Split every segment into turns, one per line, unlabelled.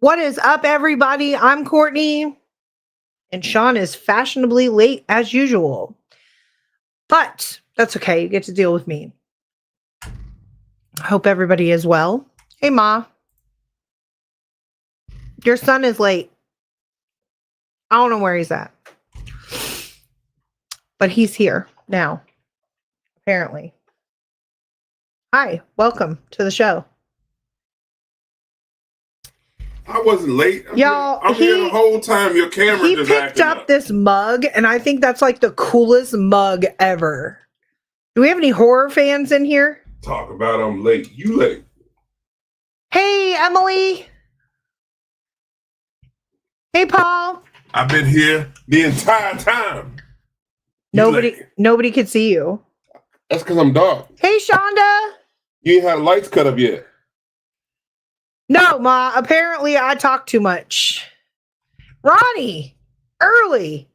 What is up, everybody? I'm Courtney, and Sean is fashionably late as usual. But that's okay. You get to deal with me. I hope everybody is well. Hey, Ma. Your son is late. I don't know where he's at. But he's here now, apparently. Hi, welcome to the show.
I wasn't late.
Y'all,
I'm here the whole time. Your camera
he
just
picked up this mug, and I think that's like the coolest mug ever. Do we have any horror fans in here?
Talk about I'm late. You late.
Hey, Emily. Hey, Paul.
I've been here the entire time.
Nobody could see you.
That's because I'm dark.
Hey, Shonda.
You ain't had the lights cut up yet.
No, Ma. Apparently, I talk too much. Ronnie, early.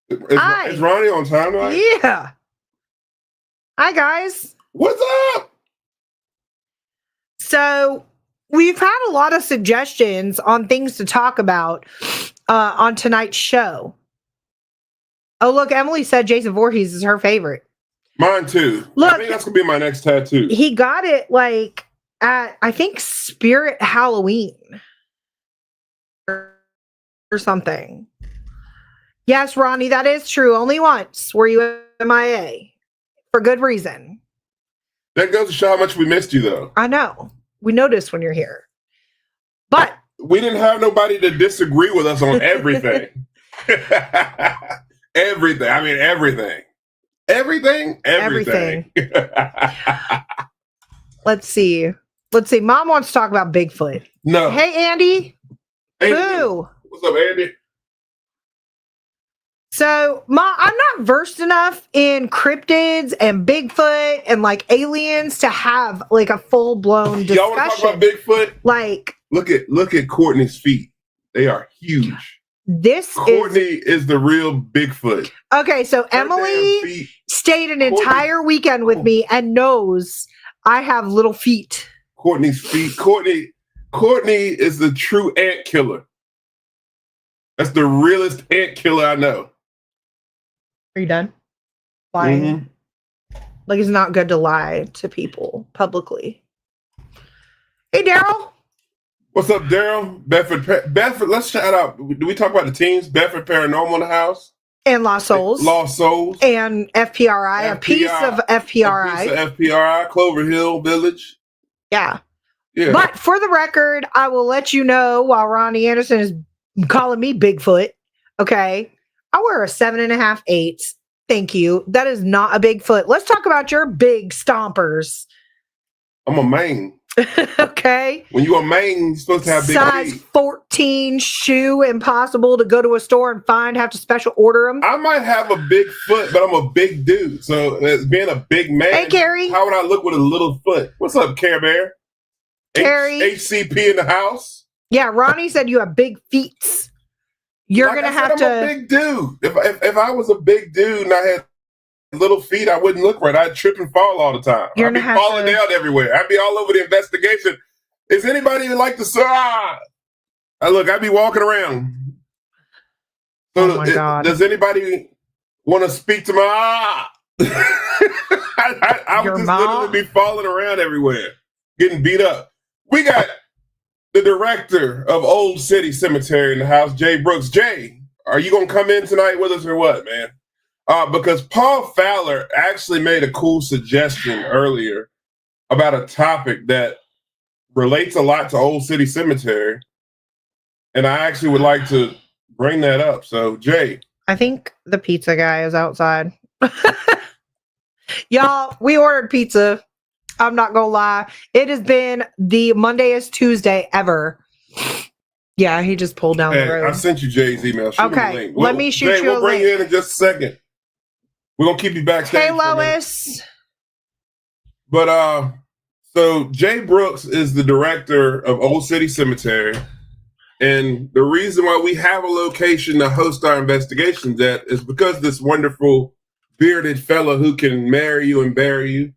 Is Ronnie on time tonight?
Yeah. Hi, guys.
What's up?
So, we've had a lot of suggestions on things to talk about on tonight's show. Oh, look, Emily said Jason Voorhees is her favorite.
Mine too.
Look,
I think that's going to be my next tattoo.
He got it like at, I think, Spirit Halloween or something. Yes, Ronnie, that is true. Only once were you MIA for good reason.
That goes to show how much we missed you, though.
I know. We noticed when you're here. But
we didn't have nobody to disagree with us on everything. Everything. I mean, everything. Everything. Let's see. Mom wants to talk about Bigfoot. No.
Hey, Andy. Boo.
What's up, Andy?
So, Ma, I'm not versed enough in cryptids and Bigfoot and like aliens to have like a full blown discussion.
Y'all want to talk about Bigfoot?
Like,
look at Courtney's feet. They are huge. Courtney is the real Bigfoot.
Okay, so Emily stayed an entire weekend with me and knows I have little feet.
Courtney's feet. Courtney is the true ant killer. That's the realest ant killer I know.
Are you done? Lying. Mm-hmm. Like, it's not good to lie to people publicly. Hey, Daryl.
What's up, Daryl? Bedford, let's shout out. Do we talk about the teams? Bedford Paranormal in the house?
And Lost Souls. And FPRI, a piece of FPRI.
A piece of FPRI, Clover Hill Village.
Yeah. But for the record, I will let you know while Ronnie Anderson is calling me Bigfoot. Okay. I wear a 7.5 8. Thank you. That is not a Bigfoot. Let's talk about your big stompers.
I'm a Maine.
Okay.
When you're a Maine, you're supposed to have big
size
feet.
14 shoe, impossible to go to a store and find, have to special order them.
I might have a big foot, but I'm a big dude. So as being a big man,
hey, Carrie,
how would I look with a little foot? What's up, Care Bear?
Carrie.
HCP in the house?
Yeah, Ronnie said you have big feet. You're like gonna have to.
I'm a big dude. If I was a big dude and I had little feet, I wouldn't look right. I'd trip and fall all the time. I'd be falling down everywhere. I'd be all over the investigation. Is anybody like to I'd be walking around. So
oh my God.
Does anybody want to speak to my I would just literally be falling around everywhere, getting beat up. We got the director of Old City Cemetery in the house, Jay Brooks. Jay, are you gonna come in tonight with us or what, man? Because Paul Fowler actually made a cool suggestion earlier about a topic that relates a lot to Old City Cemetery. And I actually would like to bring that up. So, Jay.
I think the pizza guy is outside. Y'all, we ordered pizza. I'm not going to lie. It has been the Monday-est Tuesday ever. Yeah, he just pulled down the road.
I sent you Jay's email. Shoot me the link.
Let me shoot you a link.
We'll bring you in just a second. We're going to keep you backstage.
Hey, Lois.
But, so Jay Brooks is the director of Old City Cemetery. And the reason why we have a location to host our investigations at is because this wonderful bearded fellow who can marry you and bury you.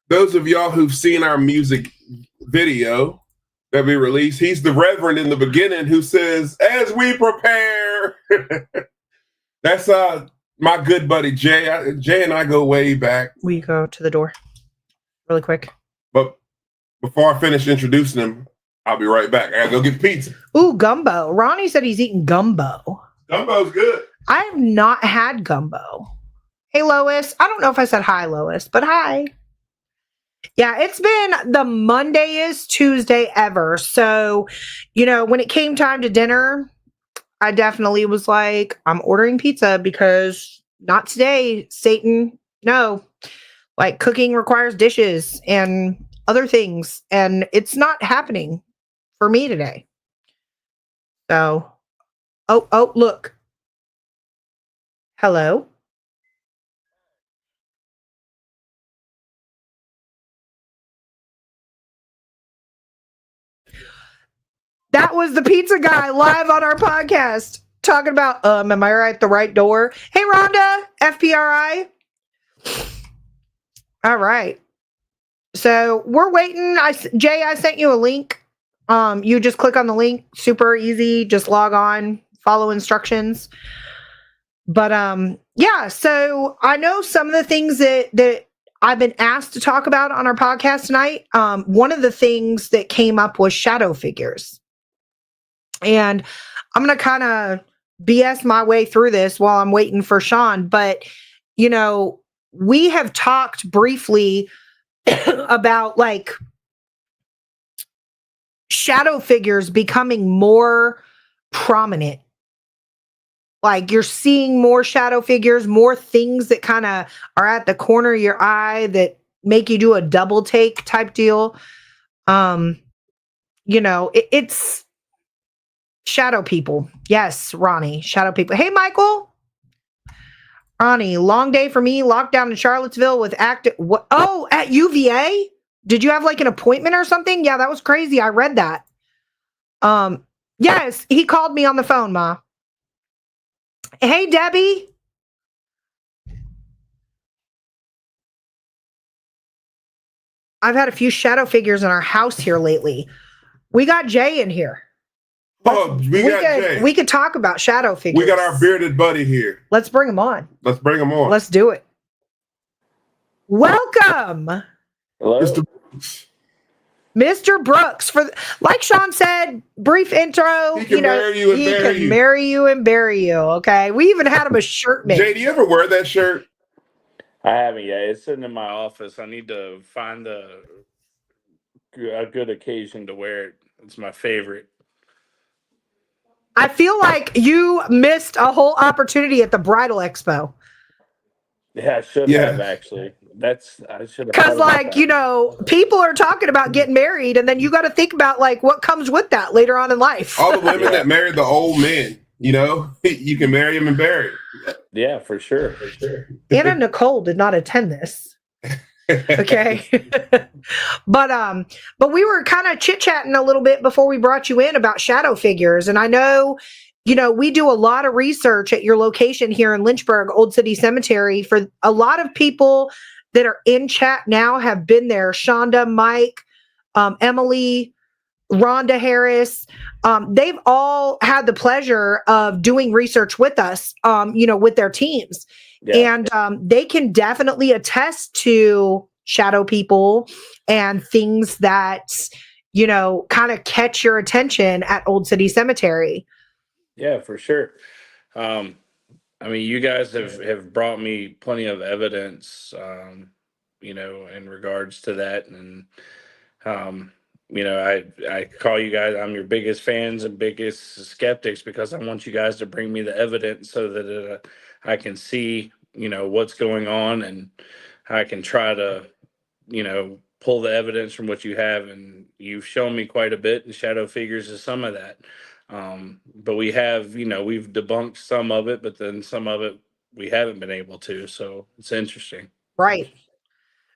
Those of y'all who've seen our music video, that we released. He's the Reverend in the beginning who says, "As we prepare." That's my good buddy Jay. Jay and I go way back.
We go to the door really quick.
But before I finish introducing him, I'll be right back. I gotta go get pizza.
Ooh, gumbo. Ronnie said he's eating gumbo.
Gumbo's good.
I have not had gumbo. Hey, Lois. I don't know if I said hi, Lois, but hi. Yeah, it's been the Mondayest Tuesday ever. So, when it came time to dinner, I definitely was like, I'm ordering pizza because not today, Satan. No, like cooking requires dishes and other things. And it's not happening for me today. So, oh, look. Hello. That was the pizza guy live on our podcast talking about, am I right at the right door? Hey, Rhonda, FPRI. All right. So we're waiting. Jay, I sent you a link. You just click on the link. Super easy. Just log on, follow instructions. But yeah, so I know some of the things that I've been asked to talk about on our podcast tonight. One of the things that came up was shadow figures. And I'm going to kind of BS my way through this while I'm waiting for Sean. But, we have talked briefly about like shadow figures becoming more prominent. Like you're seeing more shadow figures, more things that kind of are at the corner of your eye that make you do a double take type deal. It's shadow people. Yes, Ronnie, shadow people. Hey, Michael. Ronnie, long day for me. Lockdown in Charlottesville with active. Oh, at UVA? Did you have like an appointment or something? Yeah, that was crazy. I read that. Yes, he called me on the phone, Ma. Hey, Debbie. I've had a few shadow figures in our house here lately. We got Jay in here. We could talk about shadow figures.
We got our bearded buddy here.
Let's bring him on.
Let's bring him on.
Let's do it. Welcome.
Hello.
Mr. Brooks. Like Sean said, brief intro.
He can marry you and
he
bury
can
you.
marry you and bury you. Okay. We even had him a shirt made.
Jay, do you ever wear that shirt?
I haven't yet. It's sitting in my office. I need to find a good occasion to wear it. It's my favorite.
I feel like you missed a whole opportunity at the bridal expo.
Yeah, I should have actually. I should have.
Because people are talking about getting married, and then you got to think about like what comes with that later on in life.
All the women that married the old men, you can marry them and bury them.
Yeah, for sure.
Anna Nicole did not attend this. Okay. But we were kind of chit-chatting a little bit before we brought you in about shadow figures. And I know, we do a lot of research at your location here in Lynchburg, Old City Cemetery. For a lot of people that are in chat now have been there. Shonda, Mike, Emily, Rhonda Harris. They've all had the pleasure of doing research with us, with their teams. Yeah. And they can definitely attest to shadow people and things that, kind of catch your attention at Old City Cemetery.
Yeah, for sure. You guys have brought me plenty of evidence, in regards to that. And, I call you guys, I'm your biggest fans and biggest skeptics because I want you guys to bring me the evidence so that I can see, what's going on, and I can try to, pull the evidence from what you have. And you've shown me quite a bit, and shadow figures is some of that. But we have, we've debunked some of it, but then some of it we haven't been able to. So it's interesting.
Right.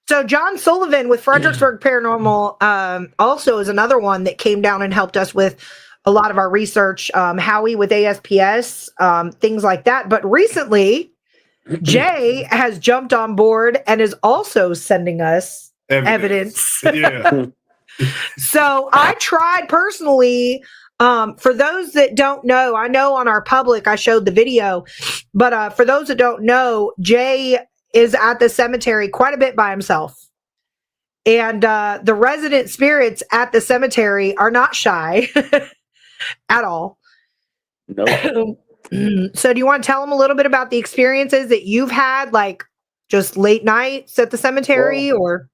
So John Sullivan with Fredericksburg Paranormal also is another one that came down and helped us with a lot of our research. Howie with ASPS, things like that. But recently, Jay has jumped on board and is also sending us evidence.
Yeah.
So I tried personally. For those that don't know, I know on our public I showed the video, but for those that don't know, Jay is at the cemetery quite a bit by himself. And the resident spirits at the cemetery are not shy at all.
Nope.
So, do you want to tell them a little bit about the experiences that you've had, like just late nights at the cemetery, or?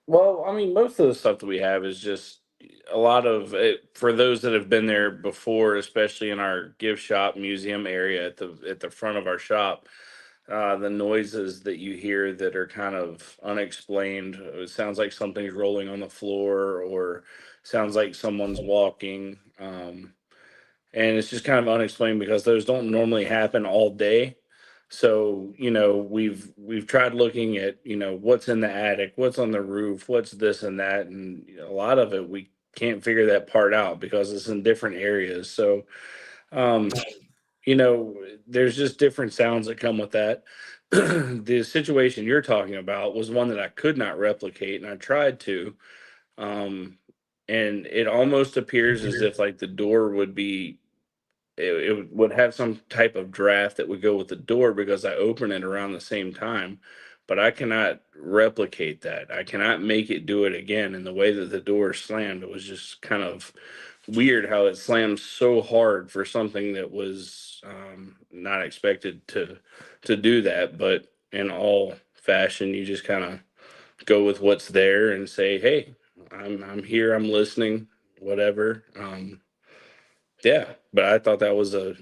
Well, I mean, most of the stuff that we have is just a lot of it for those that have been there before, especially in our gift shop museum area at the front of our shop. The noises that you hear that are kind of unexplained. It sounds like something's rolling on the floor, or sounds like someone's walking. And it's just kind of unexplained because those don't normally happen all day. So, we've tried looking at, what's in the attic, what's on the roof, what's this and that, and a lot of it we can't figure that part out because it's in different areas. So, um, you know, there's just different sounds that come with that. The situation you're talking about was one that I could not replicate, and I tried to. Um, and it almost appears as if like the door would be it would have some type of draft that would go with the door because I open it around the same time, but I cannot replicate that. I cannot make it do it again. And the way that the door slammed, it was just kind of weird how it slammed so hard for something that was not expected to do that. But in all fashion, you just kind of go with what's there and say, "Hey, I'm here. I'm listening. Whatever." Yeah, but I thought that was a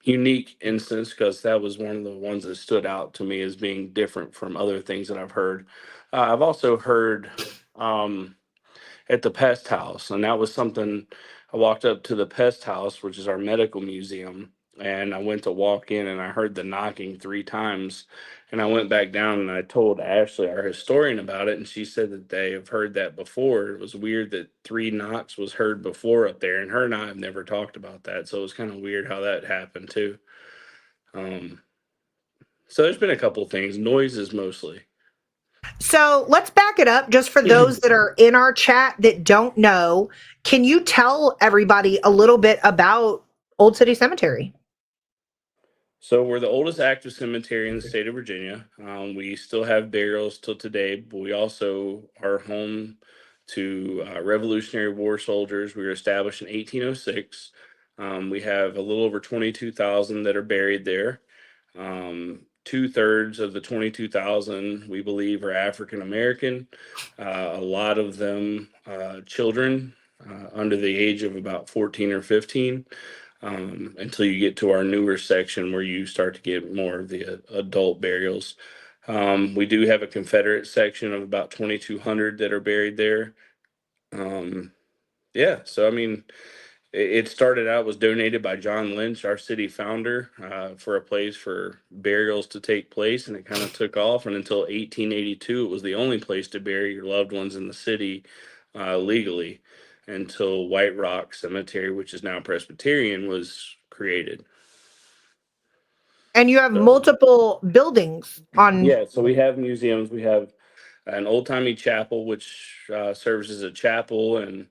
unique instance because that was one of the ones that stood out to me as being different from other things that I've heard. I've also heard um, at the pest house, and that was something I walked up to the pest house, which is our medical museum, and I went to walk in and I heard the knocking 3 times. And I went back down and I told Ashley, our historian, about it, and she said that they have heard that before. It was weird that 3 knocks was heard before up there, and her and I have never talked about that. So it was kind of weird how that happened too. Um, so there's been a couple things, noises mostly.
So let's back it up just for those that are in our chat that don't know. Can you tell everybody a little bit about Old City Cemetery?
So we're the oldest active cemetery in the state of Virginia. We still have burials till today, but we also are home to Revolutionary War soldiers. We were established in 1806. We have a little over 22,000 that are buried there. 2/3 of the 22,000 we believe are African American. A lot of them children under the age of about 14 or 15, until you get to our newer section where you start to get more of the adult burials. We do have a Confederate section of about 2,200 that are buried there. Um, yeah, so I mean, it started out, was donated by John Lynch, our city founder, for a place for burials to take place, and it kind of took off. And until 1882, it was the only place to bury your loved ones in the city legally, until White Rock Cemetery, which is now Presbyterian, was created.
And you have
So,
multiple buildings on.
yeah, so we have museums. We have an old timey chapel, which serves as a chapel and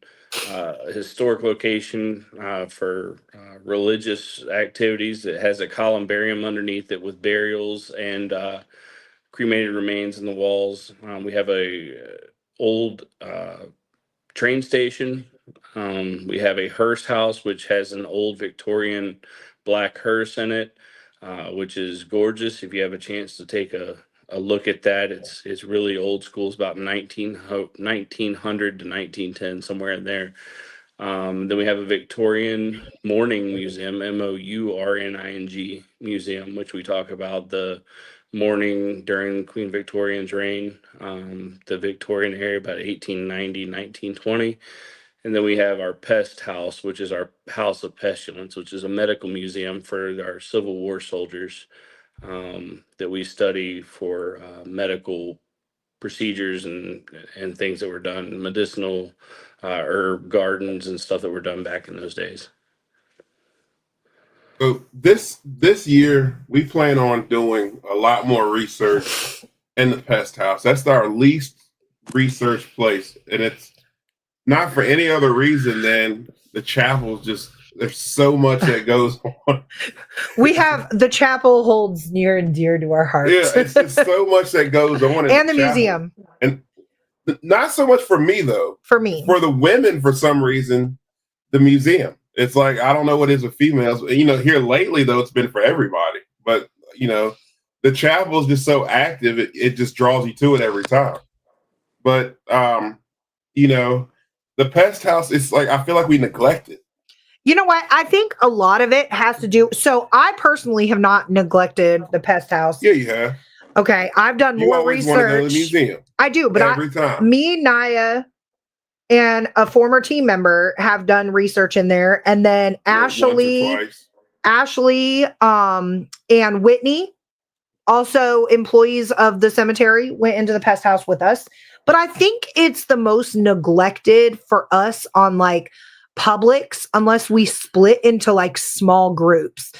a historic location for religious activities. It has a columbarium underneath it with burials and cremated remains in the walls. We have a old train station. We have a hearse house, which has an old Victorian black hearse in it, which is gorgeous. If you have a chance to take a look at that, it's really old school. It's about 1900 to 1910, somewhere in there. Then we have a Victorian Mourning Museum, Mourning Museum, which we talk about the mourning during Queen Victoria's reign, the Victorian era, about 1890, 1920. And then we have our pest house, which is our house of pestilence, which is a medical museum for our Civil War soldiers, that we study for medical procedures and things that were done, medicinal herb gardens and stuff that were done back in those days.
So this year we plan on doing a lot more research in the pest house. That's our least research place, and it's not for any other reason than the chapel's just there's so much that goes on.
We have the chapel holds near and dear to our hearts.
Yeah, it's so much that goes on in
and the
chapel.
museum.
And not so much for me though.
For me.
For the women, for some reason, the museum. It's like I don't know what it is with females. Here lately though, it's been for everybody. But the chapel is just so active, it just draws you to it every time. But the pest house, it's like I feel like we neglect it.
You know what? I think a lot of it has to do. So I personally have not neglected the pest house.
Yeah, you have.
Okay, I've done
You
more
always
research.
Want to go to the museum.
I do, but
every time.
Me, Naya, and a former team member have done research in there, and then Ashley, and Whitney, also employees of the cemetery, went into the pest house with us. But I think it's the most neglected for us on like Publix, unless we split into like small groups.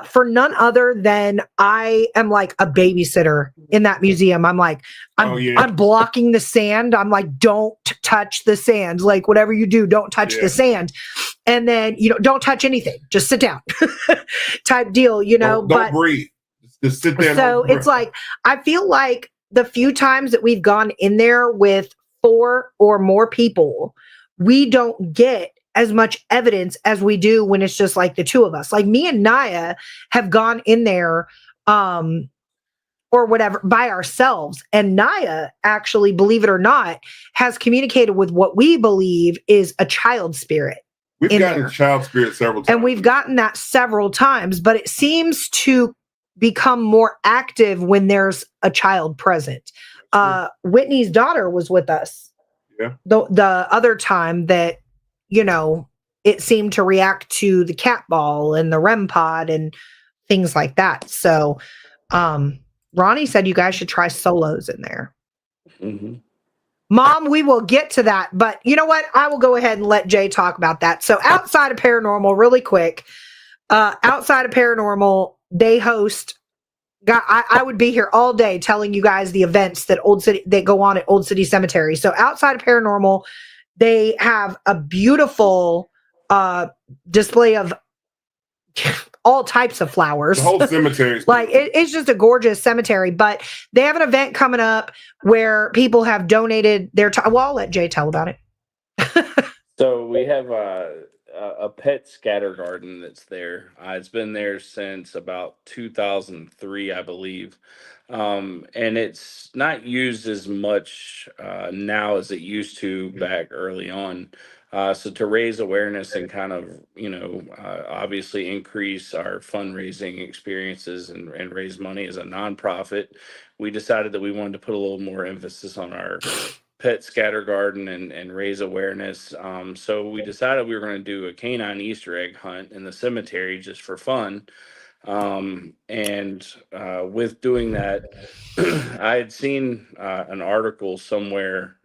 For none other than I am like a babysitter in that museum. I'm like, I'm blocking the sand. I'm like, don't touch the sand. Like whatever you do, don't touch the sand. And then, don't touch anything. Just sit down type deal,
Don't breathe. Just sit there.
So it's like, I feel like the few times that we've gone in there with 4 or more people, we don't get as much evidence as we do when it's just like the two of us. Like me and Naya have gone in there or whatever by ourselves. And Naya actually, believe it or not, has communicated with what we believe is a child spirit.
We've gotten child spirit several times.
And we've gotten that several times, but it seems to become more active when there's a child present. Whitney's daughter was with us.
Yeah.
The other time that, it seemed to react to the cat ball and the REM pod and things like that. So, Ronnie said you guys should try solos in there.
Mm-hmm.
Mom, we will get to that. But you know what? I will go ahead and let Jay talk about that. So outside of paranormal, really quick, outside of paranormal, they host. I would be here all day telling you guys the events that go on at Old City Cemetery. So outside of paranormal, they have a beautiful display of all types of flowers.
The whole cemetery.
Like it's just a gorgeous cemetery, but they have an event coming up where people have donated their time. Well, I'll let Jay tell about it.
So we have a pet scatter garden that's there. It's been there since about 2003, I believe. And it's not used as much now as it used to back early on. So to raise awareness and kind of, obviously increase our fundraising experiences and raise money as a nonprofit, we decided that we wanted to put a little more emphasis on our pet scatter garden and raise awareness. So we decided we were going to do a canine Easter egg hunt in the cemetery just for fun. And with doing that, I had seen an article somewhere,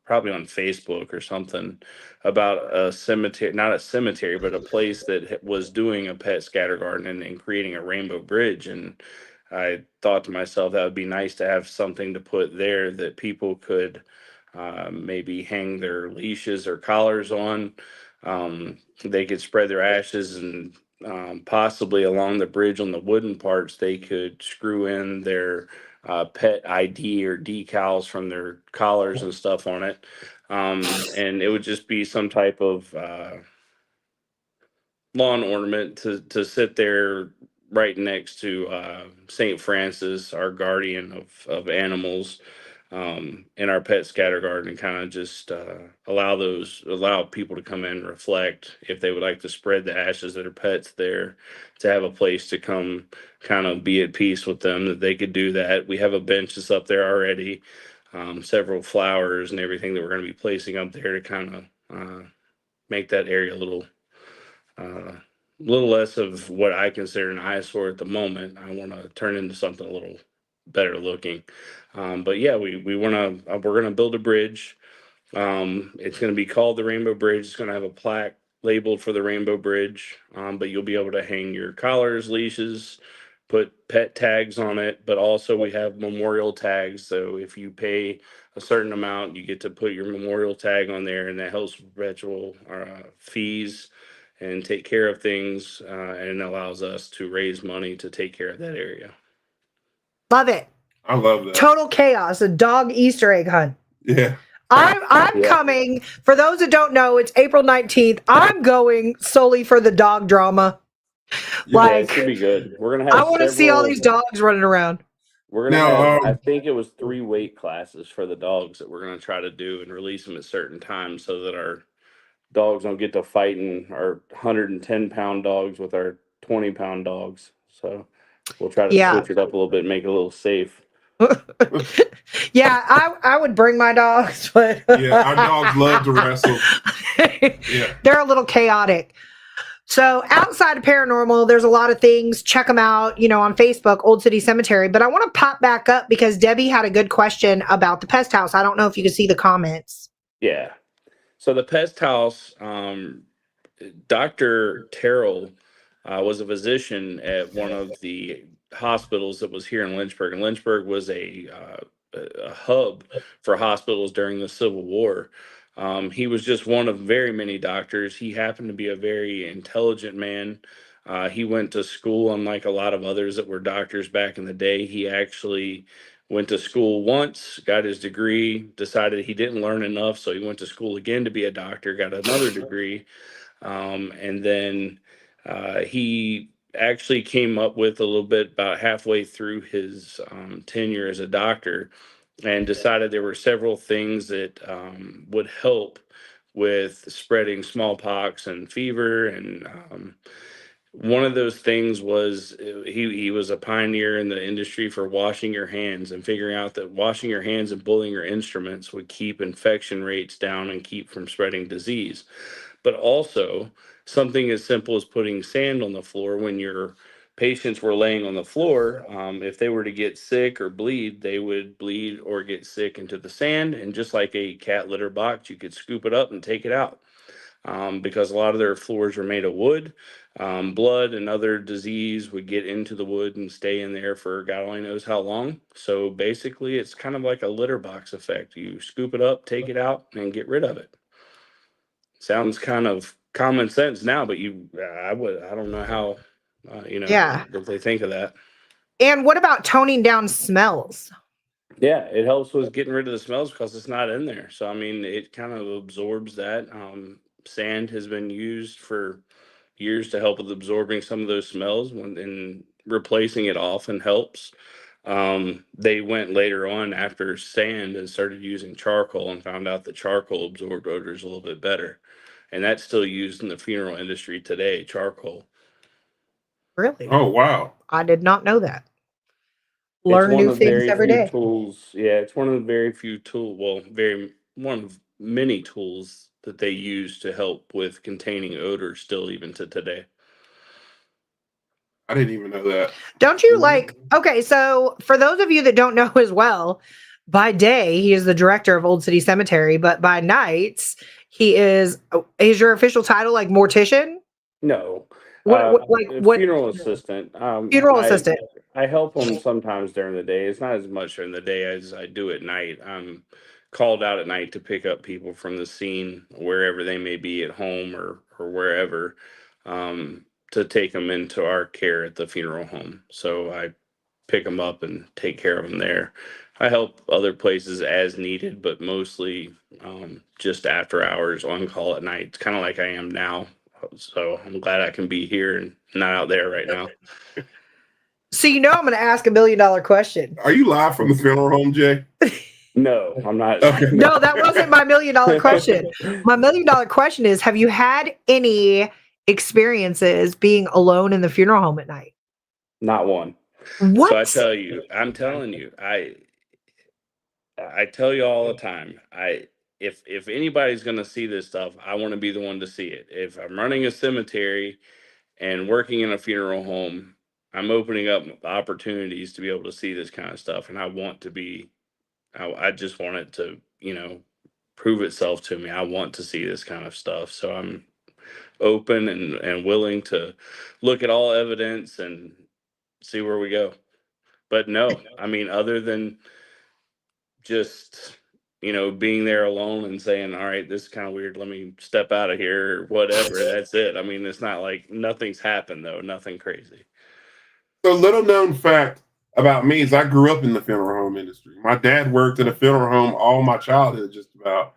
probably on Facebook or something, about a cemetery, not a cemetery, but a place that was doing a pet scatter garden and creating a rainbow bridge. And I thought to myself, that would be nice to have something to put there that people could maybe hang their leashes or collars on. They could spread their ashes, and possibly along the bridge on the wooden parts, they could screw in their pet ID or decals from their collars and stuff on it. And it would just be some type of lawn ornament to sit there right next to St. Francis, our guardian of animals, in our pet scatter garden, and kind of just allow people to come in and reflect if they would like to spread the ashes of their pets there, to have a place to come kind of be at peace with them, that they could do that. We have a bench that's up there already, several flowers and everything that we're going to be placing up there to kind of make that area a little less of what I consider an eyesore at the moment. I want to turn into something a little better looking. But yeah, we're gonna build a bridge. It's gonna be called the Rainbow Bridge. It's gonna have a plaque labeled for the Rainbow Bridge. But you'll be able to hang your collars, leashes, put pet tags on it, but also we have memorial tags. So if you pay a certain amount, you get to put your memorial tag on there, and that helps with perpetual fees and take care of things, and allows us to raise money to take care of that area.
Love it.
I love that.
Total chaos, a dog Easter egg hunt.
Yeah.
I'm coming. For those that don't know, it's April 19th. I'm going solely for the dog drama.
Yeah, it should be good. We're gonna have
I want to see all these dogs running around.
We're gonna have, I think it was 3 weight classes for the dogs that we're gonna try to do and release them at certain times so that our dogs don't get to fighting our 110-pound dogs with our 20-pound dogs. So we'll try to switch it up a little bit, make it a little safe.
Yeah, I would bring my dogs, but
yeah, our dogs love to wrestle. Yeah,
they're a little chaotic. So outside of paranormal, there's a lot of things. Check them out, on Facebook, Old City Cemetery. But I want to pop back up because Debbie had a good question about the pest house. I don't know if you can see the comments.
Yeah. So the pest house, Dr. Terrell was a physician at one of the hospitals that was here in Lynchburg. And Lynchburg was a hub for hospitals during the Civil War. He was just one of very many doctors. He happened to be a very intelligent man. He went to school, unlike a lot of others that were doctors back in the day. He actually went to school once, got his degree, decided he didn't learn enough, so he went to school again to be a doctor, got another degree, and then he actually came up with a little bit about halfway through his tenure as a doctor and decided there were several things that would help with spreading smallpox and fever. And one of those things was he was a pioneer in the industry for washing your hands and figuring out that washing your hands and bullying your instruments would keep infection rates down and keep from spreading disease. But also something as simple as putting sand on the floor when your patients were laying on the floor. If they were to get sick or bleed, they would bleed or get sick into the sand. And just like a cat litter box, you could scoop it up and take it out. Because a lot of their floors were made of wood. Blood and other disease would get into the wood and stay in there for God only knows how long. So basically, it's kind of like a litter box effect. You scoop it up, take it out, and get rid of it. Sounds kind of common sense now, but I don't know how, if they think of that.
And what about toning down smells?
Yeah, it helps with getting rid of the smells because it's not in there. So, I mean, it kind of absorbs that. Sand has been used for years to help with absorbing some of those smells and replacing it often helps. They went later on after sand and started using charcoal and found out that charcoal absorbed odors a little bit better. And that's still used in the funeral industry today, charcoal.
Really?
Oh, wow.
I did not know that.
It's
Learn
one
new
of
things
very
every
few
day.
tools. Yeah, it's one of the very few one of many tools that they use to help with containing odor still even to today.
I didn't even know that.
Don't you okay, so for those of you that don't know as well, by day, he is the director of Old City Cemetery, but by nights, is your official title like mortician?
No.
What
Funeral assistant.
Funeral assistant.
I help them sometimes during the day. It's not as much during the day as I do at night. I'm called out at night to pick up people from the scene, wherever they may be, at home or wherever, to take them into our care at the funeral home. So I pick them up and take care of them there. I help other places as needed, but mostly just after hours on call at night. It's kind of like I am now. So I'm glad I can be here and not out there right now.
So I'm going to ask $1 million question.
Are you live from the funeral home, Jay?
No, I'm not.
Okay.
No, that wasn't my $1 million question. My $1 million question is: have you had any experiences being alone in the funeral home at night?
Not one.
What?
So I'm telling you, I tell you all the time, if anybody's gonna see this stuff, I want to be the one to see it. If I'm running a cemetery and working in a funeral home, I'm opening up opportunities to be able to see this kind of stuff, and I want to be. I just want it to, prove itself to me. I want to see this kind of stuff, so I'm open and willing to look at all evidence and see where we go. But no, I mean, other than just, being there alone and saying, all right, this is kind of weird. Let me step out of here or whatever. That's it. I mean, it's not like nothing's happened though. Nothing crazy.
So, little known fact about me is I grew up in the funeral home industry. My dad worked in a funeral home all my childhood, just about.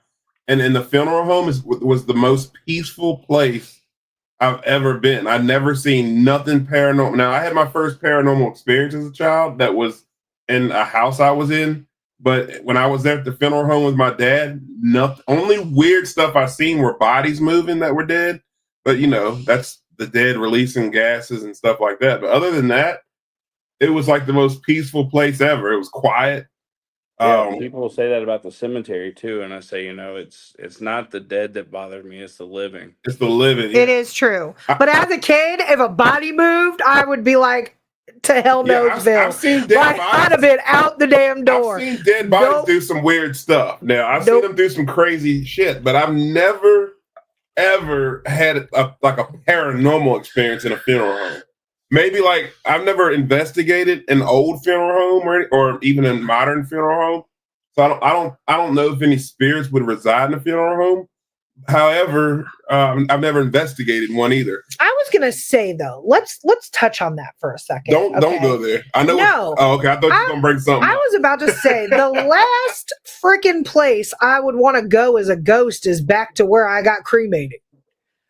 And in the funeral home was the most peaceful place I've ever been. I never seen nothing paranormal. Now, I had my first paranormal experience as a child that was in a house I was in. But when I was there at the funeral home with my dad, nothing, only weird stuff I seen were bodies moving that were dead. But that's the dead releasing gases and stuff like that. But other than that, it was like the most peaceful place ever. It was quiet.
Yeah, people say that about the cemetery too, and I say, it's not the dead that bothered me; it's the living.
It's the living. Yeah.
It is true. But as a kid, if a body moved, I would be like, to hell knows, Bill.
I've seen dead bodies.
I'd have been out the damn door.
I've seen dead bodies do some weird stuff. Now, I've seen them do some crazy shit, but I've never, ever had a paranormal experience in a funeral home. Maybe I've never investigated an old funeral home or even a modern funeral home, so I don't know if any spirits would reside in a funeral home. However, I've never investigated one either.
I was gonna say though, let's touch on that for a second.
Don't go there. I know.
No.
Okay. I thought you were gonna bring something.
I was about to say the last freaking place I would want to go as a ghost is back to where I got cremated.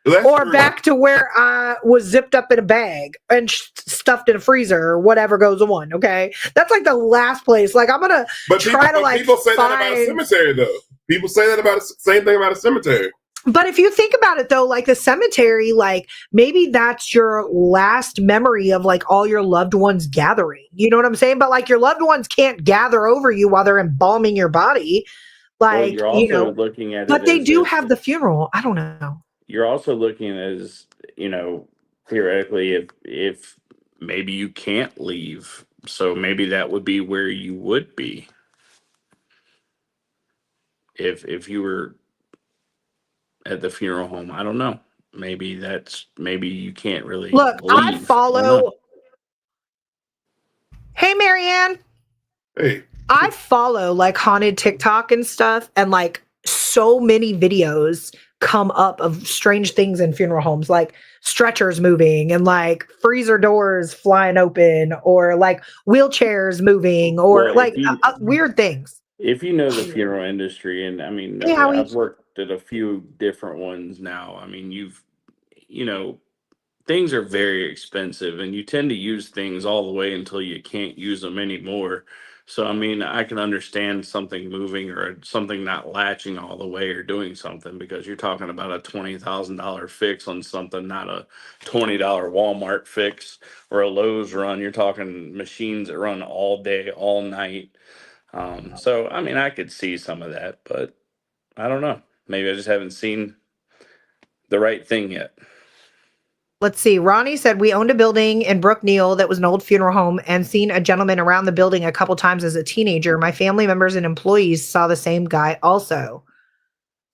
Or back to where I was zipped up in a bag and stuffed in a freezer or whatever goes on. Okay, that's like the last place. Like I'm gonna try to
people say that about a cemetery though. People say that about same thing about a cemetery.
But if you think about it though, like the cemetery, like maybe that's your last memory of like all your loved ones gathering. You know what I'm saying? But like your loved ones can't gather over you while they're embalming your body. Like
you're also looking at,
but they do have the funeral. I don't know.
You're also looking as, theoretically, if maybe you can't leave, so maybe that would be where you would be if you were at the funeral home. I don't know. Maybe you can't really
look.
leave.
I follow. Hey, Marianne.
Hey.
I follow like haunted TikTok and stuff, and like so many videos come up of strange things in funeral homes, like stretchers moving and like freezer doors flying open or like wheelchairs moving or weird things.
If you know the funeral industry, and I mean, I've worked at a few different ones now. I mean, things are very expensive and you tend to use things all the way until you can't use them anymore. So, I mean, I can understand something moving or something not latching all the way or doing something because you're talking about a $20,000 fix on something, not a $20 Walmart fix or a Lowe's run. You're talking machines that run all day, all night. So, I mean, I could see some of that, but I don't know. Maybe I just haven't seen the right thing yet.
Let's see. Ronnie said we owned a building in Brookneal that was an old funeral home and seen a gentleman around the building a couple times as a teenager. My family members and employees saw the same guy also.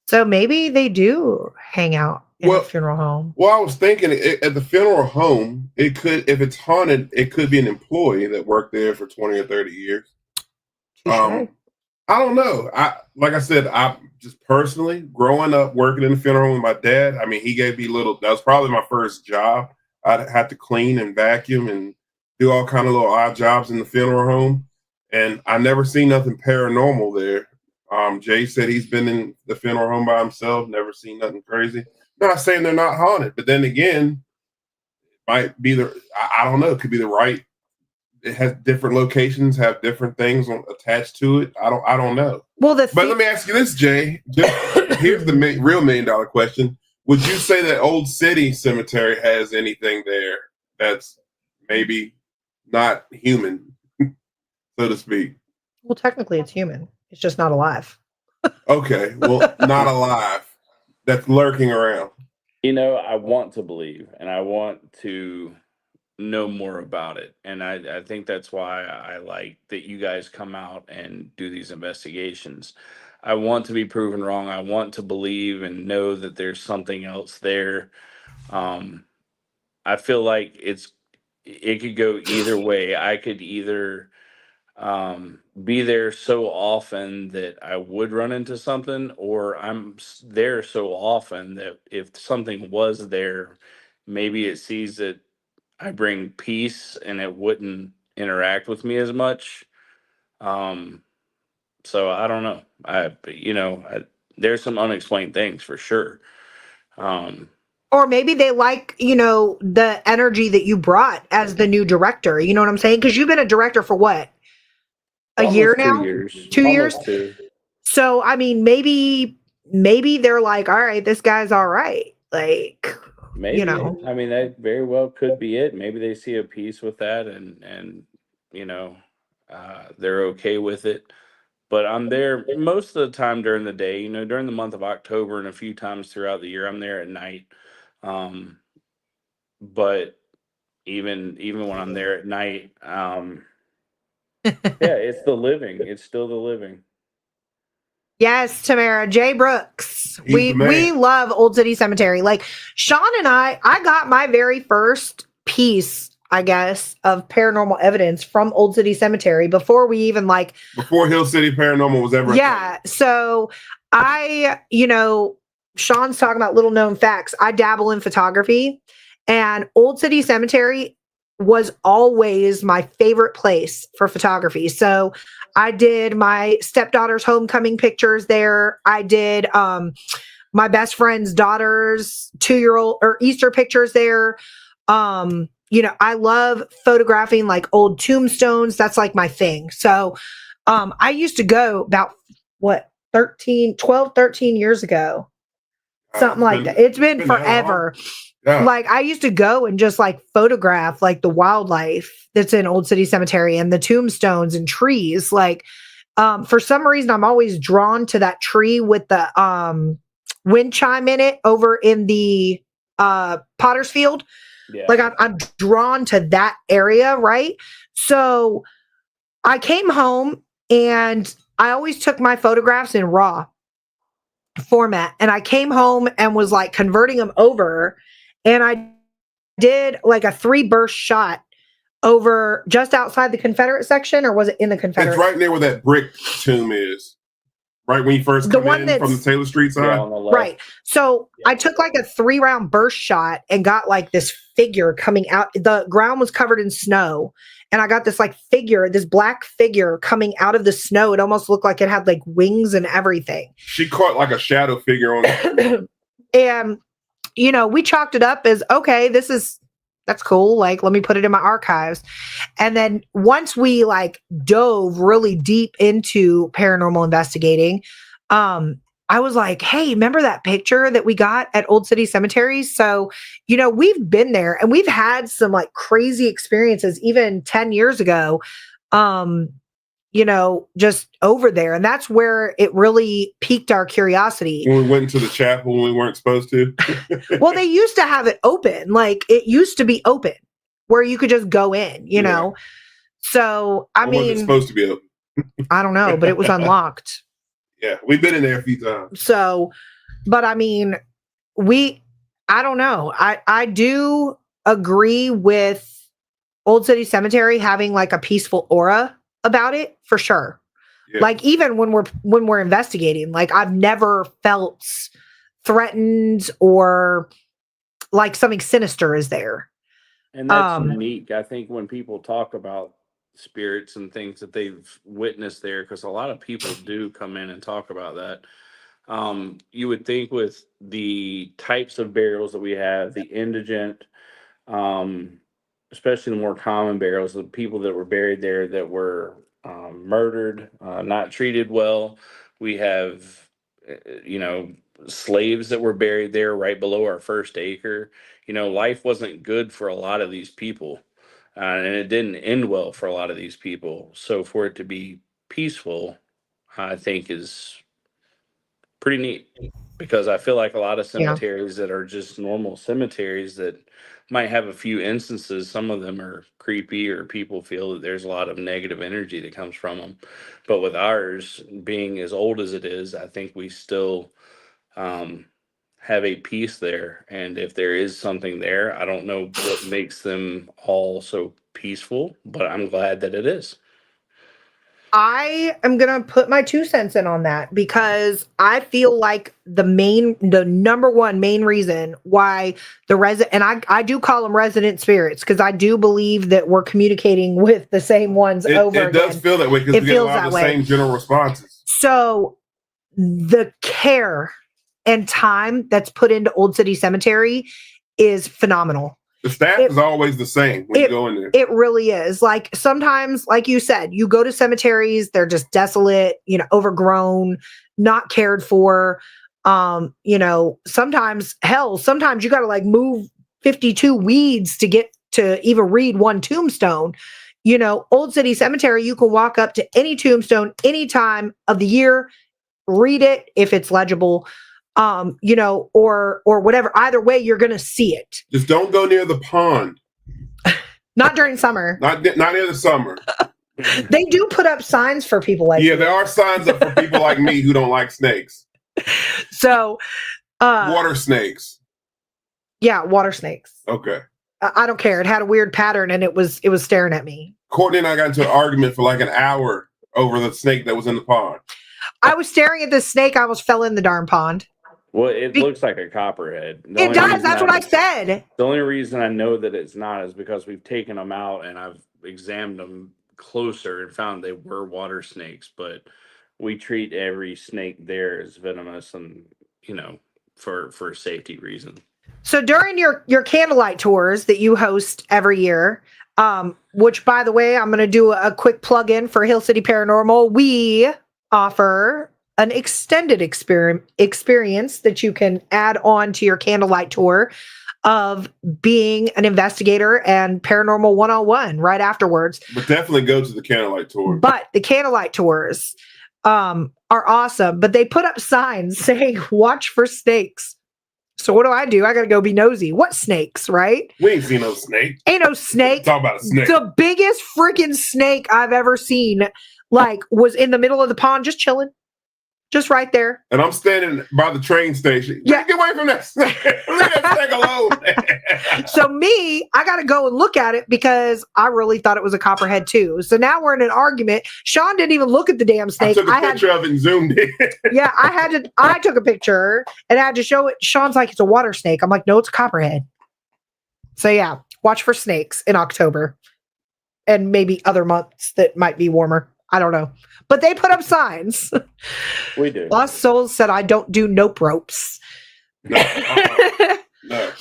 So maybe they do hang out in a funeral home.
Well, I was thinking at the funeral home, it could, if it's haunted, it could be an employee that worked there for 20 or 30 years. I don't know. Like I said, I just personally growing up working in the funeral home with my dad. I mean, he gave me that was probably my first job. I had to clean and vacuum and do all kind of little odd jobs in the funeral home, and I never seen nothing paranormal there. Jay said he's been in the funeral home by himself, never seen nothing crazy. I'm not saying they're not haunted, but then again, it might be I don't know. It could be the right. It has different locations, have different things attached to it. I don't know.
Well,
but let me ask you this, Jay. Here's the real $1 million question: would you say that Old City Cemetery has anything there that's maybe not human, so to speak?
Well, technically, it's human. It's just not alive.
Okay, well, not alive. That's lurking around.
I want to believe, and I want to know more about it, and I think that's why I like that you guys come out and do these investigations. I want to be proven wrong. I want to believe and know that there's something else there. I feel like it's it could go either way. I could either be there so often that I would run into something, or there so often that if something was there, maybe it sees that I bring peace and it wouldn't interact with me as much. Um, so I don't know. There's some unexplained things for sure. Um,
Or maybe they like, the energy that you brought as the new director. You know what I'm saying? Because you've been a director for what? A year
almost two
now?
years,
2 years?
almost two.
So, I mean, maybe they're like, all right, this guy's all right. Like, you
Maybe.
know.
I mean, that very well could be it. Maybe they see a piece with that, and you know, they're okay with it. But I'm there most of the time during the day. During the month of October and a few times throughout the year, I'm there at night. Um, but even when I'm there at night, yeah, it's the living. It's still the living.
Yes, Tamara, Jay Brooks.
He's the
We
man.
love Old City Cemetery. Like Sean and I got my very first piece, I guess, of paranormal evidence from Old City Cemetery before we even
Before Hill City Paranormal was ever.
yeah. So Sean's talking about little known facts. I dabble in photography, and Old City Cemetery was always my favorite place for photography. So I did my stepdaughter's homecoming pictures there. I did my best friend's daughter's 2-year-old or Easter pictures there. I love photographing like old tombstones. That's like my thing. So I used to go about what 13 years ago, something like that. It's been forever.
Yeah.
Like I used to go and just like photograph like the wildlife that's in Old City Cemetery and the tombstones and trees. Like for some reason I'm always drawn to that tree with the wind chime in it over in the Potter's Field.
Yeah.
Like I'm drawn to that area, right? So I came home and I always took my photographs in RAW format, and I came home and was like converting them over, and I did like a 3 burst shot over just outside the Confederate section, or was it in the Confederate?
It's right near where that brick tomb is. Right when you first come in from the Taylor Street side?
Yeah, on the left.
Right. So I took like a 3-round burst shot and got like this figure coming out. The ground was covered in snow. And I got this like figure, this black figure coming out of the snow. It almost looked like it had like wings and everything.
She caught like a shadow figure on it.
And, we chalked it up as, okay, that's cool. Like, let me put it in my archives. And then once we like dove really deep into paranormal investigating, I was like, hey, remember that picture that we got at Old City Cemetery? So, we've been there and we've had some like crazy experiences even 10 years ago, just over there. And that's where it really piqued our curiosity.
When we went into the chapel when we weren't supposed to.
Well, they used to have it open. Like it used to be open where you could just go in, know? So, I mean,
it's supposed to be open.
I don't know, but it was unlocked.
Yeah, we've been in there a few times.
So, but I mean, I don't know. I do agree with Old City Cemetery having like a peaceful aura about it for sure. Yeah. Like even when we're investigating, like I've never felt threatened or like something sinister is there.
And that's unique. I think when people talk about spirits and things that they've witnessed there, because a lot of people do come in and talk about that. You would think with the types of burials that we have, the indigent, especially the more common burials, the people that were buried there that were murdered, not treated well. We have, slaves that were buried there right below our first acre. Life wasn't good for a lot of these people. And it didn't end well for a lot of these people. So for it to be peaceful, I think is pretty neat, because I feel like a lot of cemeteries that are just normal cemeteries that might have a few instances, some of them are creepy or people feel that there's a lot of negative energy that comes from them. But with ours being as old as it is, I think we still have a peace there. And if there is something there, I don't know what makes them all so peaceful, but I'm glad that it is.
I am going to put my 2 cents in on that because I feel like the number one main reason why the resident, and I do call them resident spirits because I do believe that we're communicating with the same ones over again.
It does feel that way because we get a lot of the same general responses.
So the care and time that's put into Old City Cemetery is phenomenal.
The staff is always the same when you go in there.
It really is. Like sometimes, like you said, you go to cemeteries, they're just desolate, overgrown, not cared for. Sometimes you got to like move 52 weeds to get to even read one tombstone. Old City Cemetery, you can walk up to any tombstone any time of the year, read it if it's legible. Or whatever. Either way, you're going to see it.
Just don't go near the pond.
Not during summer.
Not near the summer.
They do put up signs for people like
you. There are signs up for people like me who don't like snakes.
So,
water snakes.
Yeah, water snakes.
Okay.
I don't care. It had a weird pattern and it was staring at me.
Courtney and I got into an argument for like an hour over the snake that was in the pond.
I was staring at this snake. I almost fell in the darn pond.
Well, it looks like a copperhead.
It does. That's what I said.
The only reason I know that it's not is because we've taken them out and I've examined them closer and found they were water snakes. But we treat every snake there as venomous and, for safety reasons.
So during your candlelight tours that you host every year, which, by the way, I'm going to do a quick plug-in for Hill City Paranormal. We offer an extended experience that you can add on to your candlelight tour of being an investigator and paranormal 101 right afterwards.
But definitely go to the candlelight tour.
But the candlelight tours are awesome. But they put up signs saying, watch for snakes. So what do? I got to go be nosy. What snakes, right?
We ain't seen no snake.
Ain't no snake.
Talk about a snake.
The biggest freaking snake I've ever seen, was in the middle of the pond just chilling. Just right there.
And I'm standing by the train station.
Yeah.
Get away from that snake. Leave that snake alone.
So I got to go and look at it because I really thought it was a copperhead too. So now we're in an argument. Sean didn't even look at the damn snake.
I took a picture of it and zoomed in.
Yeah, I took a picture and I had to show it. Sean's like, it's a water snake. I'm like, no, it's a copperhead. So yeah, watch for snakes in October and maybe other months that might be warmer. I don't know. But they put up signs.
We do.
Lost Souls said, I don't do nope ropes.
No. No.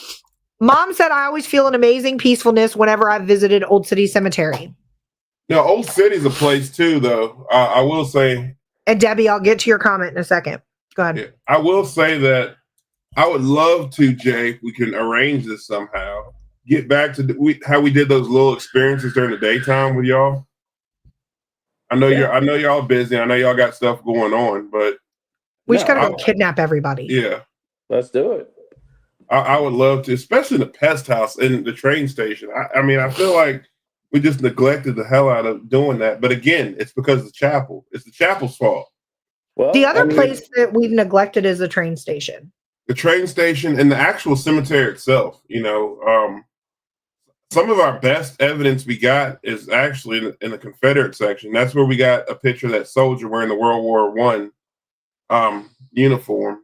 Mom said, I always feel an amazing peacefulness whenever I've visited Old City Cemetery.
No, Old City's a place too, though. I will say.
And Debbie, I'll get to your comment in a second. Go ahead.
Yeah, I will say that I would love to, Jay, if we can arrange this somehow. Get back to how we did those little experiences during the daytime with y'all. I know y'all busy. I know y'all got stuff going on, but
we just gotta go kidnap everybody.
Yeah,
let's do it.
I would love to, especially in the pest house and the train station. I mean, I feel like we just neglected the hell out of doing that. But again, it's because of the chapel. It's the chapel's fault.
Well, the other place that we've neglected is the train station.
The train station and the actual cemetery itself. Some of our best evidence we got is actually in the Confederate section. That's where we got a picture of that soldier wearing the World War I uniform,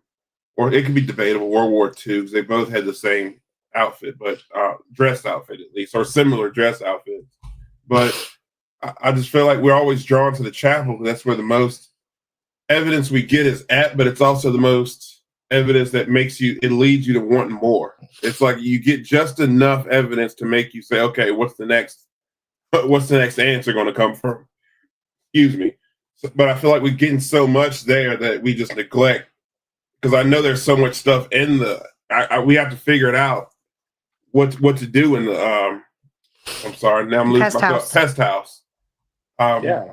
or it could be debatable, World War II, because they both had the same outfit, but dress outfit at least, or similar dress outfits. But I just feel like we're always drawn to the chapel because that's where the most evidence we get is at, but it's also the most evidence that it leads you to wanting more. It's like you get just enough evidence to make you say, okay, what's the next answer going to come from? Excuse me. But I feel like we're getting so much there that we just neglect, because I know there's so much stuff in we have to figure it out what to do in the I'm sorry, now I'm losing my pest house. Yeah.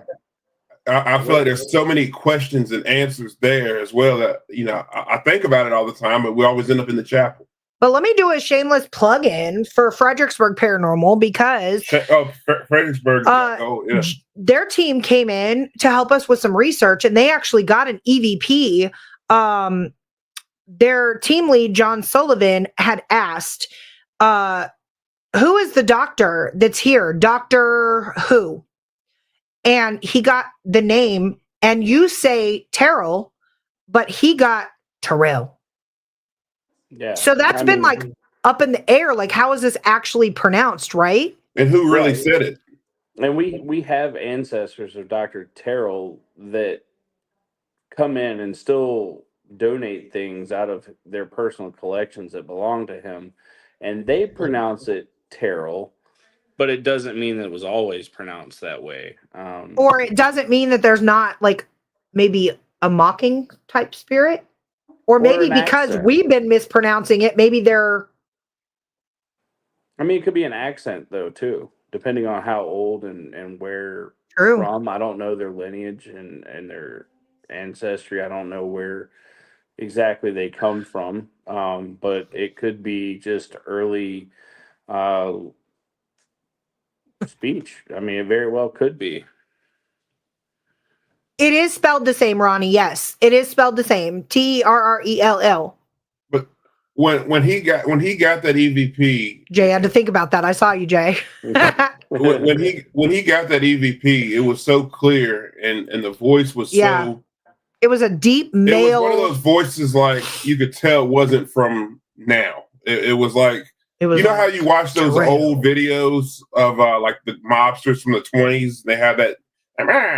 I feel like there's so many questions and answers there as well that, I think about it all the time, but we always end up in the chapel.
But let me do a shameless plug-in for Fredericksburg Paranormal because
Fredericksburg,
their team came in to help us with some research, and they actually got an EVP their team lead, John Sullivan, had asked, who is the doctor that's here? Doctor who? And he got the name, and you say Terrell, but he got Terrell.
Yeah.
So that's been like up in the air. Like, how is this actually pronounced, right?
And who really said it?
And we have ancestors of Dr. Terrell that come in and still donate things out of their personal collections that belong to him, and they pronounce it Terrell, but it doesn't mean that it was always pronounced that way.
Or it doesn't mean that there's not like maybe a mocking type spirit, or maybe because
accent.
we've been mispronouncing it, maybe they're.
I mean, it could be an accent though too, depending on how old and where
True.
from. I don't know their lineage and their ancestry. I don't know where exactly they come from, but it could be just early speech. I mean, it very well could be.
It is spelled the same, Ronnie. Yes, it is spelled the same. Terrell.
But when he got that EVP,
Jay, I had to think about that. I saw you, Jay.
when he got that EVP, it was so clear, and the voice was so.
It was a deep male.
It was one of those voices like you could tell wasn't from now. It was like, you know how you watch those old videos of like the mobsters from the 20s? They have that,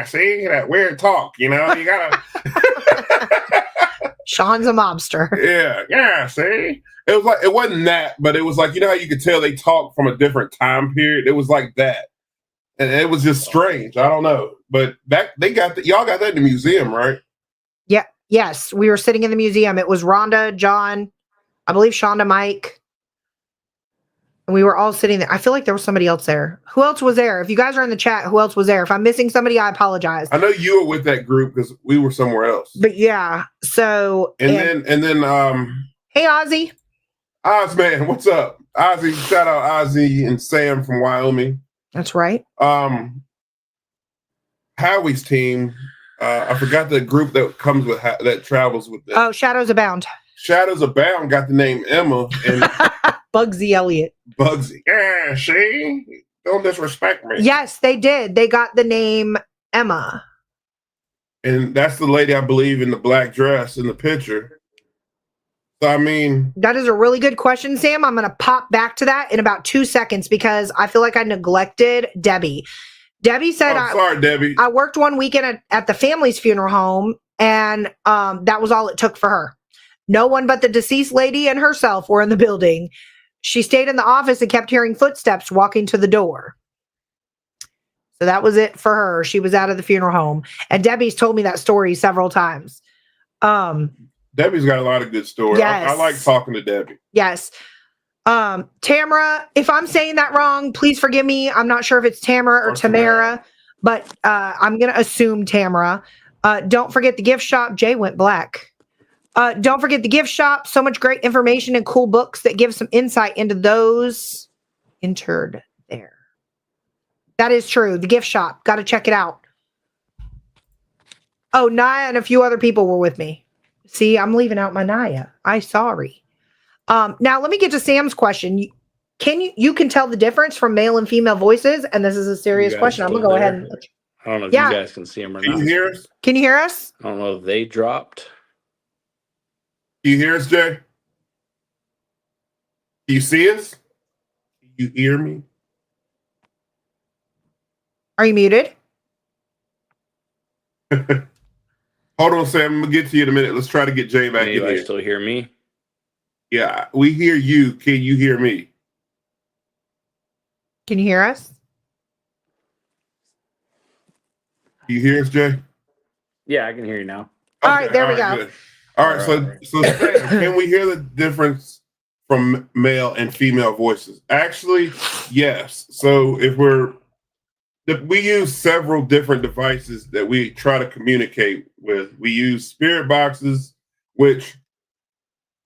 see that weird talk, you know, you gotta.
Sean's a mobster.
Yeah, see? It was like, it wasn't that, but it was like, you know how you could tell they talked from a different time period? It was like that. And it was just strange. I don't know. But y'all got that in the museum, right?
Yeah. Yes. We were sitting in the museum. It was Rhonda, John, I believe Shonda, Mike. And we were all sitting there. I feel like there was somebody else there. Who else was there? If you guys are in the chat, who else was there? If I'm missing somebody, I apologize.
I know you were with that group because we were somewhere else.
But yeah, so
and then
hey Ozzy.
Oz man, what's up? Ozzy, shout out Ozzy and Sam from Wyoming.
That's right.
Howie's team. I forgot the group that comes with that travels with them.
Oh, Shadows Abound.
Shadows Abound got the name Emma and
Bugsy Elliott.
Bugsy. Yeah, see? Don't disrespect me.
Yes, they did. They got the name Emma.
And that's the lady, I believe, in the black dress in the picture. So, I mean...
That is a really good question, Sam. I'm going to pop back to that in about 2 seconds because I feel like I neglected Debbie. Debbie said,
sorry, Debbie.
I worked one weekend at the family's funeral home, and that was all it took for her. No one but the deceased lady and herself were in the building. She stayed in the office and kept hearing footsteps walking to the door. So that was it for her. She was out of the funeral home. And Debbie's told me that story several times.
Debbie's got a lot of good stories.
Yes.
I like talking to Debbie.
Yes. Tamara, if I'm saying that wrong, please forgive me. I'm not sure if it's Tamara or Tamara, but I'm going to assume Tamara. Don't forget the gift shop. Jay went black. Don't forget the gift shop. So much great information and cool books that give some insight into those entered there. That is true. The gift shop. Got to check it out. Oh, Naya and a few other people were with me. See, I'm leaving out my Naya. I'm sorry. Now let me get to Sam's question. You can tell the difference from male and female voices? And this is a serious question. I'm going to go ahead and...
I don't know if you guys can see them or not.
Can you hear us?
Can you hear us?
I don't know if they dropped.
Can you hear us, Jay? Can you see us? Can you hear me?
Are you muted?
Hold on, Sam. I'm going to get to you in a minute. Let's try to get Jay back in here.
You still hear me?
Yeah, we hear you. Can you hear me?
Can you hear us?
Can you hear us, Jay?
Yeah, I can hear you now.
All right, there we go.
Good. All right, so can we hear the difference from male and female voices? Actually, yes. So we use several different devices that we try to communicate with. We use spirit boxes, which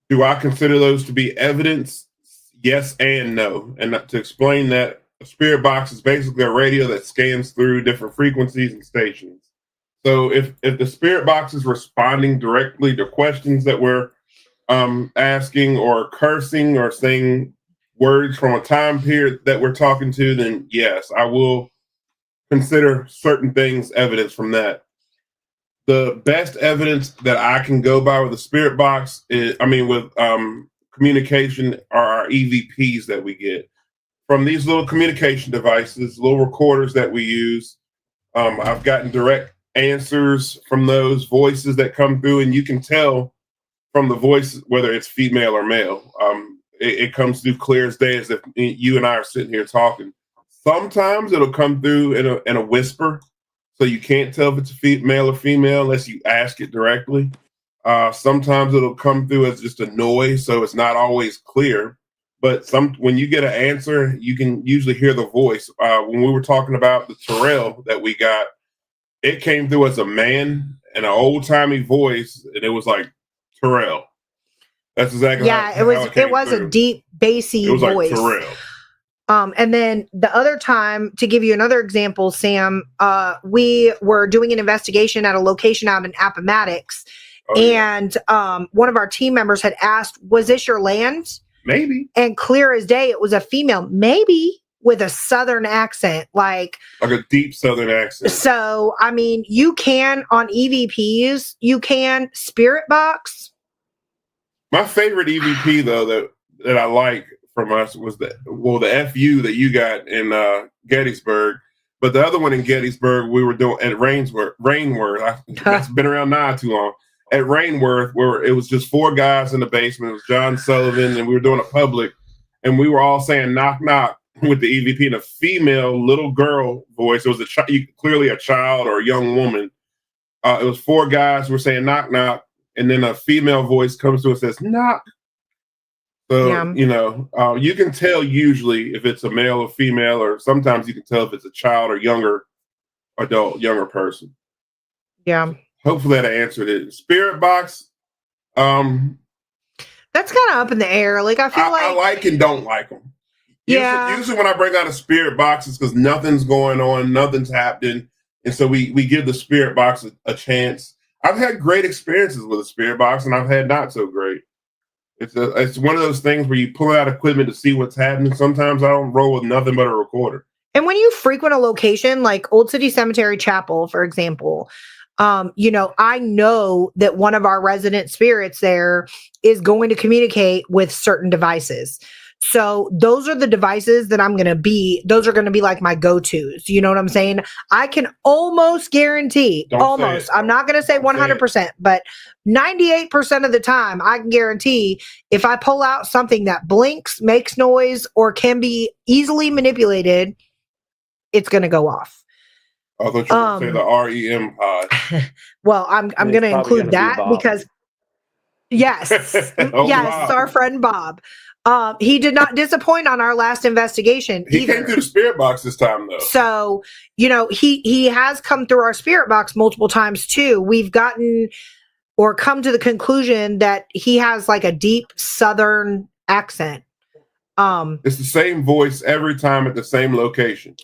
do I consider those to be evidence? Yes and no. And to explain that, a spirit box is basically a radio that scans through different frequencies and stations. So if the spirit box is responding directly to questions that we're asking or cursing or saying words from a time period that we're talking to, then yes, I will consider certain things evidence from that. The best evidence that I can go by with the spirit box is, with communication, are our EVPs that we get from these little communication devices, little recorders that we use. I've gotten direct answers from those voices that come through, and you can tell from the voice whether it's female or male. It comes through clear as day, as if you and I are sitting here talking. Sometimes it'll come through in a whisper, so you can't tell if it's a male or female unless you ask it directly. Sometimes it'll come through as just a noise, so it's not always clear. But when you get an answer, you can usually hear the voice. When we were talking about the Terrell that we got, it came through as a man and an old timey voice, and it was like Terrell. That's exactly
how it was
through.
A deep bassy voice.
It was like Terrell.
And then the other time, to give you another example, Sam, we were doing an investigation at a location out in Appomattox, and one of our team members had asked, "Was this your land?"
Maybe.
And clear as day, it was a female, maybe with a Southern accent, like
a deep Southern accent.
So, you can, on EVPs, you can spirit box.
My favorite EVP, though, that I like from us was the FU that you got in Gettysburg. But the other one in Gettysburg, we were doing at Rainworth. That's been around now too long. At Rainworth, where it was just 4 guys in the basement. It was John Sullivan, and we were doing a public, and we were all saying knock knock with the EVP in a female little girl voice. It was clearly a child or a young woman. It was 4 guys who were saying knock knock, and then a female voice comes to and says knock. So you can tell usually if it's a male or female, or sometimes you can tell if it's a child or younger person.
Yeah.
Hopefully that answered it. Spirit box.
That's kind of up in the air. Like I
like and don't like them.
Yeah.
Usually when I bring out a spirit box, it's because nothing's going on, nothing's happening, and so we give the spirit box a chance. I've had great experiences with a spirit box, and I've had not so great. It's one of those things where you pull out equipment to see what's happening. Sometimes I don't roll with nothing but a recorder.
And when you frequent a location like Old City Cemetery Chapel, for example, I know that one of our resident spirits there is going to communicate with certain devices. So those are the devices that those are going to be like my go-tos. You know what I'm saying? I can almost guarantee, I'm not going to say 100%, but 98% of the time I can guarantee if I pull out something that blinks, makes noise, or can be easily manipulated, it's going to go off.
I thought you were going to say the REM pod.
Well, I'm going to include that because yes,
Bob.
our friend Bob. He did not disappoint on our last investigation.
He came through the spirit box this time, though.
So, he has come through our spirit box multiple times too. We've gotten or come to the conclusion that he has like a deep Southern accent.
It's the same voice every time at the same location.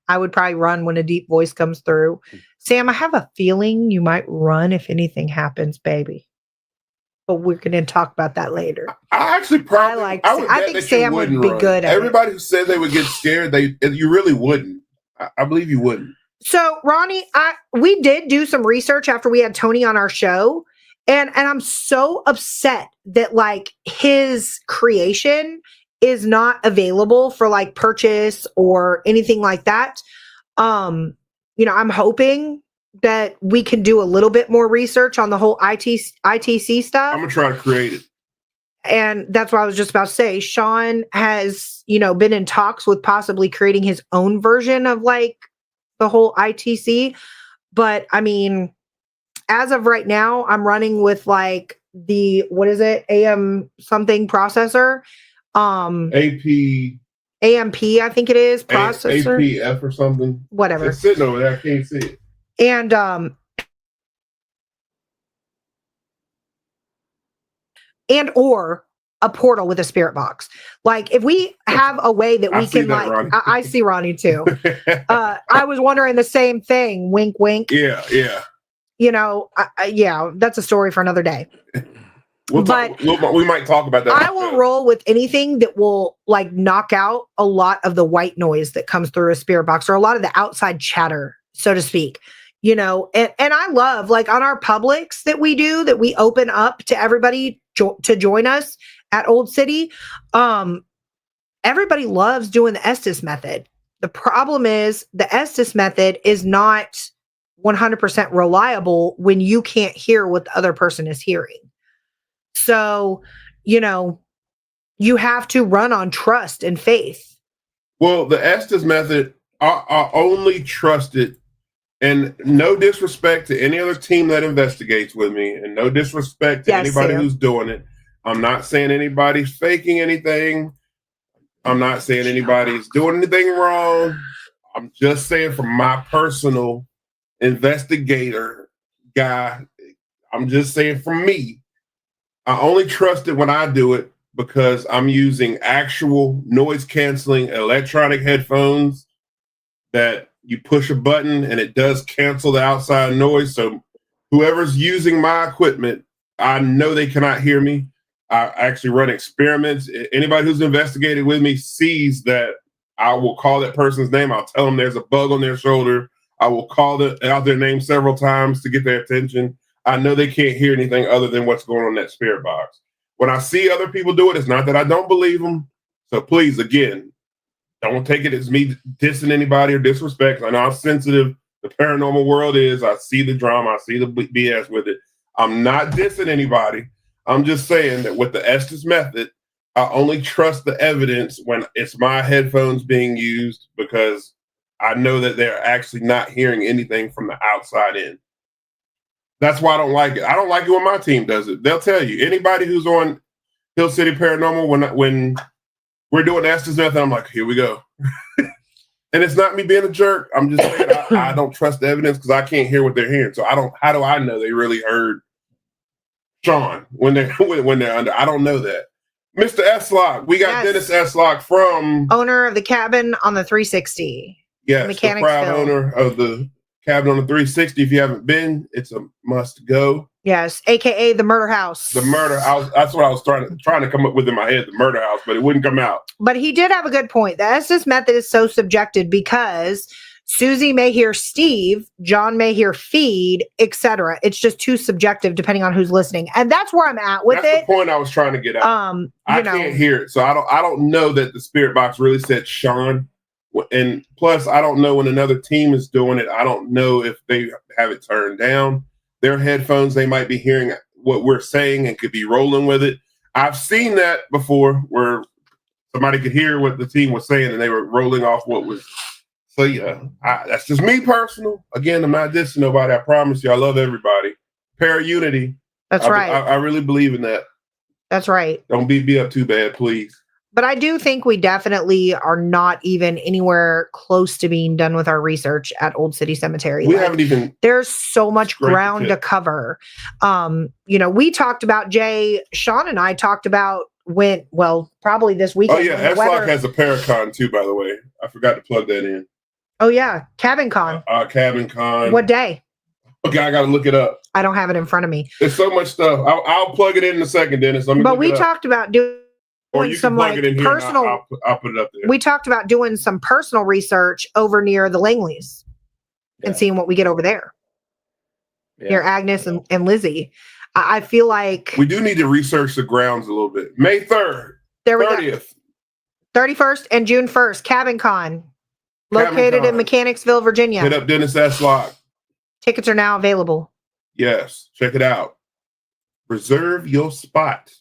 I would probably run when a deep voice comes through. Sam, I have a feeling you might run if anything happens, baby. But we're going to talk about that later.
I actually probably, I
think Sam would be good at
Everybody who said they would get scared, you really wouldn't. I believe you wouldn't.
So, Ronnie, we did do some research after we had Tony on our show, and I'm so upset that like his creation is not available for like purchase or anything like that. I'm hoping that we can do a little bit more research on the whole ITC stuff.
I'm gonna try to create it.
And that's what I was just about to say. Sean has, been in talks with possibly creating his own version of like the whole ITC. But as of right now, I'm running with like the, what is it? AM something processor. AMP, I think it is processor.
APF or something.
Whatever.
It's sitting over there. I can't see it.
And or a portal with a spirit box. Like if we have a way that we can like, I see Ronnie too. I was wondering the same thing. Wink, wink.
Yeah.
Yeah, that's a story for another day.
We might talk about that.
I will roll with anything that will like knock out a lot of the white noise that comes through a spirit box, or a lot of the outside chatter, so to speak. You know, and I love, like, on our publics that we open up to everybody to join us at Old City. Everybody loves doing the Estes method. The problem is the Estes method is not 100% reliable when you can't hear what the other person is hearing. So, you know, you have to run on trust and faith.
Well, the Estes method, I only trust it, and no disrespect to any other team that investigates with me, and no disrespect to anybody who's doing it. I'm not saying anybody's faking anything. I'm not saying anybody's doing anything wrong. I'm just saying, from my personal investigator guy, I'm just saying, for me, I only trust it when I do it because I'm using actual noise canceling electronic headphones that you push a button and it does cancel the outside noise. So whoever's using my equipment, I know they cannot hear me. I actually run experiments. Anybody who's investigated with me sees that I will call that person's name. I'll tell them there's a bug on their shoulder. I will call out their name several times to get their attention. I know they can't hear anything other than what's going on in that spirit box. When I see other people do it, it's not that I don't believe them. So please, again, don't take it as me dissing anybody or disrespect. I know how sensitive the paranormal world is. I see the drama. I see the BS with it. I'm not dissing anybody. I'm just saying that with the Estes method, I only trust the evidence when it's my headphones being used, because I know that they're actually not hearing anything from the outside in. That's why I don't like it. I don't like it when my team does it. They'll tell you. Anybody who's on Hill City Paranormal, when we're doing Estes method, I'm like, here we go. And it's not me being a jerk. I'm just saying I don't trust the evidence because I can't hear what they're hearing. So how do I know they really heard Sean when they're under? I don't know that. Mr. Eslock, we got Dennis Eslock from
owner of the cabin on the 360.
Yes, the proud owner of the cabin on the 360. If you haven't been, it's a must go.
Yes, aka the murder house.
The murder house. That's what I was trying to come up with in my head, the murder house, but it wouldn't come out.
But he did have a good point. The Estes method is so subjective because Susie may hear Steve, John may hear feed, etc. It's just too subjective depending on who's listening. And that's where I'm at with it.
That's the point I was trying to get at. I can't hear it. So I don't know that the spirit box really said Sean. And plus, I don't know when another team is doing it. I don't know if they have it turned down. Their headphones, they might be hearing what we're saying and could be rolling with it. I've seen that before where somebody could hear what the team was saying and they were rolling off what was. So yeah, that's just me personal. Again, I'm not dissing nobody. I promise you, I love everybody. Para-unity.
That's right.
I really believe in that.
That's right.
Don't beat me up too bad, please.
But I do think we definitely are not even anywhere close to being done with our research at Old City Cemetery.
We haven't even.
There's so much ground to cover. We talked about Sean and I talked about probably this weekend.
Oh yeah, Eslock has a Paracon too, by the way. I forgot to plug that in.
Oh yeah, Cabin Con.
Cabin Con.
What day?
Okay, I got to look it up.
I don't have it in front of me.
There's so much stuff. I'll plug it in a second, Dennis.
But we talked about doing.
Or you some can plug it in here personal. I'll put it up there.
We talked about doing some personal research over near the Langleys and seeing what we get over there. Near Agnes and Lizzie. I feel like
we do need to research the grounds a little bit. May 3rd.
There we
30th.
Go. 31st and June 1st. Cabin Con. Located in Mechanicsville, Virginia.
Hit up Dennis Eslock.
Tickets are now available.
Yes. Check it out. Reserve your spot.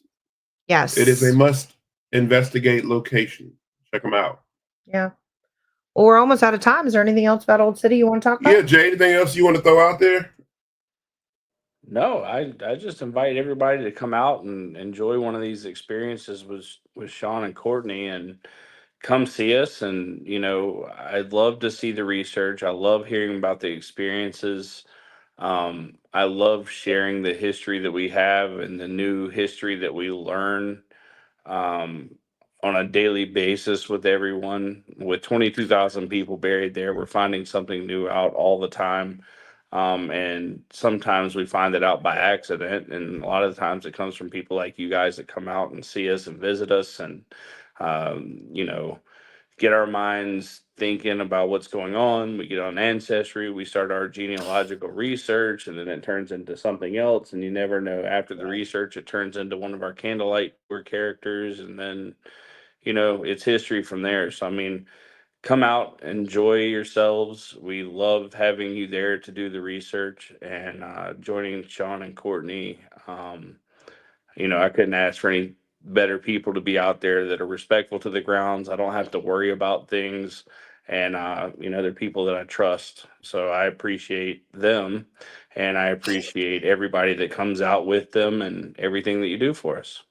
Yes.
It is a must investigate location. Check them out.
Yeah. Well, we're almost out of time. Is there anything else about Old City you want to talk about?
Yeah, Jay, anything else you want to throw out there?
No, I just invite everybody to come out and enjoy one of these experiences with Sean and Courtney, and come see us. And, I'd love to see the research. I love hearing about the experiences. I love sharing the history that we have and the new history that we learn on a daily basis with everyone. With 22,000 people buried there, we're finding something new out all the time. And sometimes we find it out by accident, and a lot of the times it comes from people like you guys that come out and see us and visit us, and you know, get our minds thinking about what's going on. We get on Ancestry, we start our genealogical research, and then it turns into something else. And you never know, after the research, it turns into one of our candlelight tour characters, and then, you know, it's history from there. So, I mean, come out, enjoy yourselves. We love having you there to do the research and joining Sean and Courtney. You know, I couldn't ask for any better people to be out there that are respectful to the grounds. I don't have to worry about things. And, you know, they're people that I trust. So I appreciate them. And I appreciate everybody that comes out with them and everything that you do for us.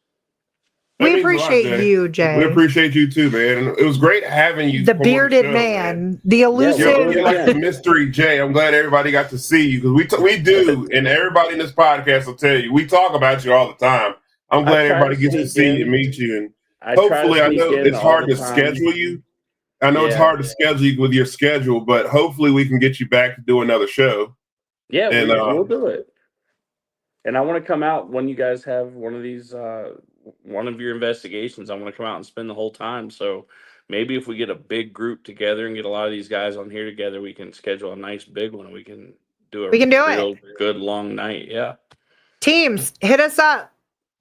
We appreciate you, Jay.
We appreciate you too, man. And it was great having you.
The bearded man, the elusive.
You're like the mystery Jay. I'm glad everybody got to see you because we do, and everybody in this podcast will tell you we talk about you all the time. I'm glad everybody gets to see you and meet you, and hopefully, I know it's hard to schedule you. I know it's hard to schedule you with your schedule, but hopefully, we can get you back to do another show.
Yeah, and we'll do it. And I want to come out when you guys have one of these, one of your investigations. I want to come out and spend the whole time. So maybe if we get a big group together and get a lot of these guys on here together, we can schedule a nice big one. We can do a real good long night. Yeah.
Teams, hit us up.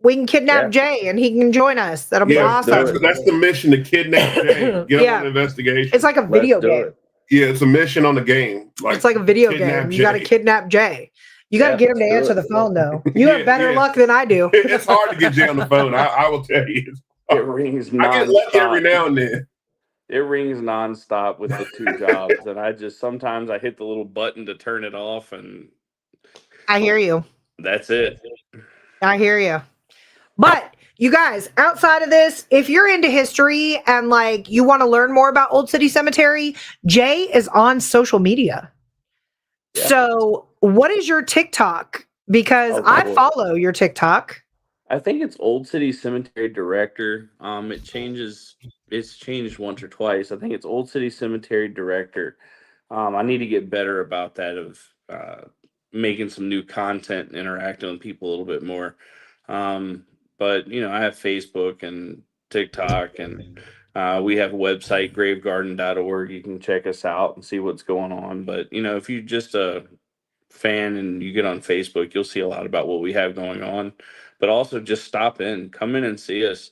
We can kidnap Jay and he can join us. That'll be awesome.
That's the mission, to kidnap Jay. Get on an investigation.
It's like a video game.
Yeah, it's a mission on the game.
It's like a video game. You got to kidnap Jay. You got to get him to answer the phone, though. You have better luck than I do.
It's hard to get Jay on the phone. I will tell you.
It rings nonstop.
I get lucky every now and then.
It rings nonstop with the 2 jobs. And sometimes I hit the little button to turn it off. And
I hear you.
That's it.
I hear you. But you guys, outside of this, if you're into history and like you want to learn more about Old City Cemetery, Jay is on social media. Yeah. So what is your TikTok? Because I follow your TikTok.
I think it's Old City Cemetery Director. It changes. It's changed once or twice. I think it's Old City Cemetery Director. I need to get better about that, of making some new content and interacting with people a little bit more. But, you know, I have Facebook and TikTok, and we have a website, gravegarden.org. You can check us out and see what's going on. But, you know, if you're just a fan and you get on Facebook, you'll see a lot about what we have going on. But also just stop in, come in and see us.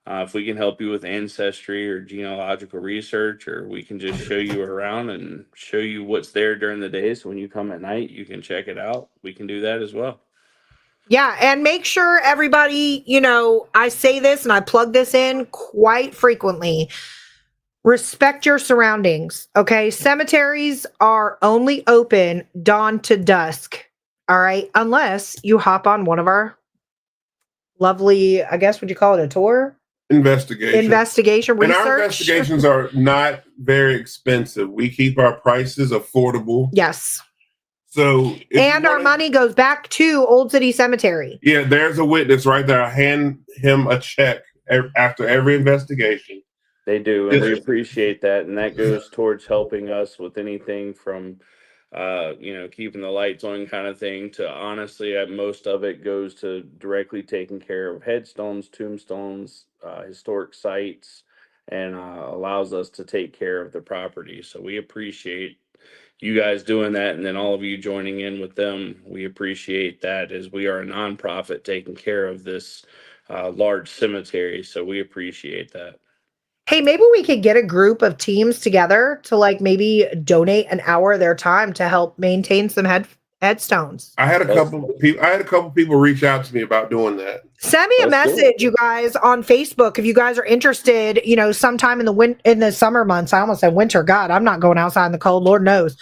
If we can help you with ancestry or genealogical research, or we can just show you around and show you what's there during the day. So when you come at night, you can check it out. We can do that as well.
Yeah, and make sure everybody, you know, I say this and I plug this in quite frequently. Respect your surroundings, okay? Cemeteries are only open dawn to dusk, all right? Unless you hop on one of our lovely, I guess, would you call it a tour? Investigation research.
And our investigations are not very expensive. We keep our prices affordable.
Yes.
So,
and our money goes back to Old City Cemetery.
Yeah, there's a witness right there. I hand him a check after every investigation.
They do, and we appreciate that. And that goes towards helping us with anything from, you know, keeping the lights on kind of thing, to honestly, most of it goes to directly taking care of headstones, tombstones, historic sites, and allows us to take care of the property. So we appreciate you guys doing that, and then all of you joining in with them. We appreciate that, as we are a nonprofit taking care of this large cemetery. So we appreciate that.
Hey, maybe we could get a group of teams together to like maybe donate an hour of their time to help maintain some headstones.
I had a couple people reach out to me about doing that.
Send me a message, you guys, on Facebook if you guys are interested. You know, sometime in the summer months. I almost said winter. God, I'm not going outside in the cold. Lord knows.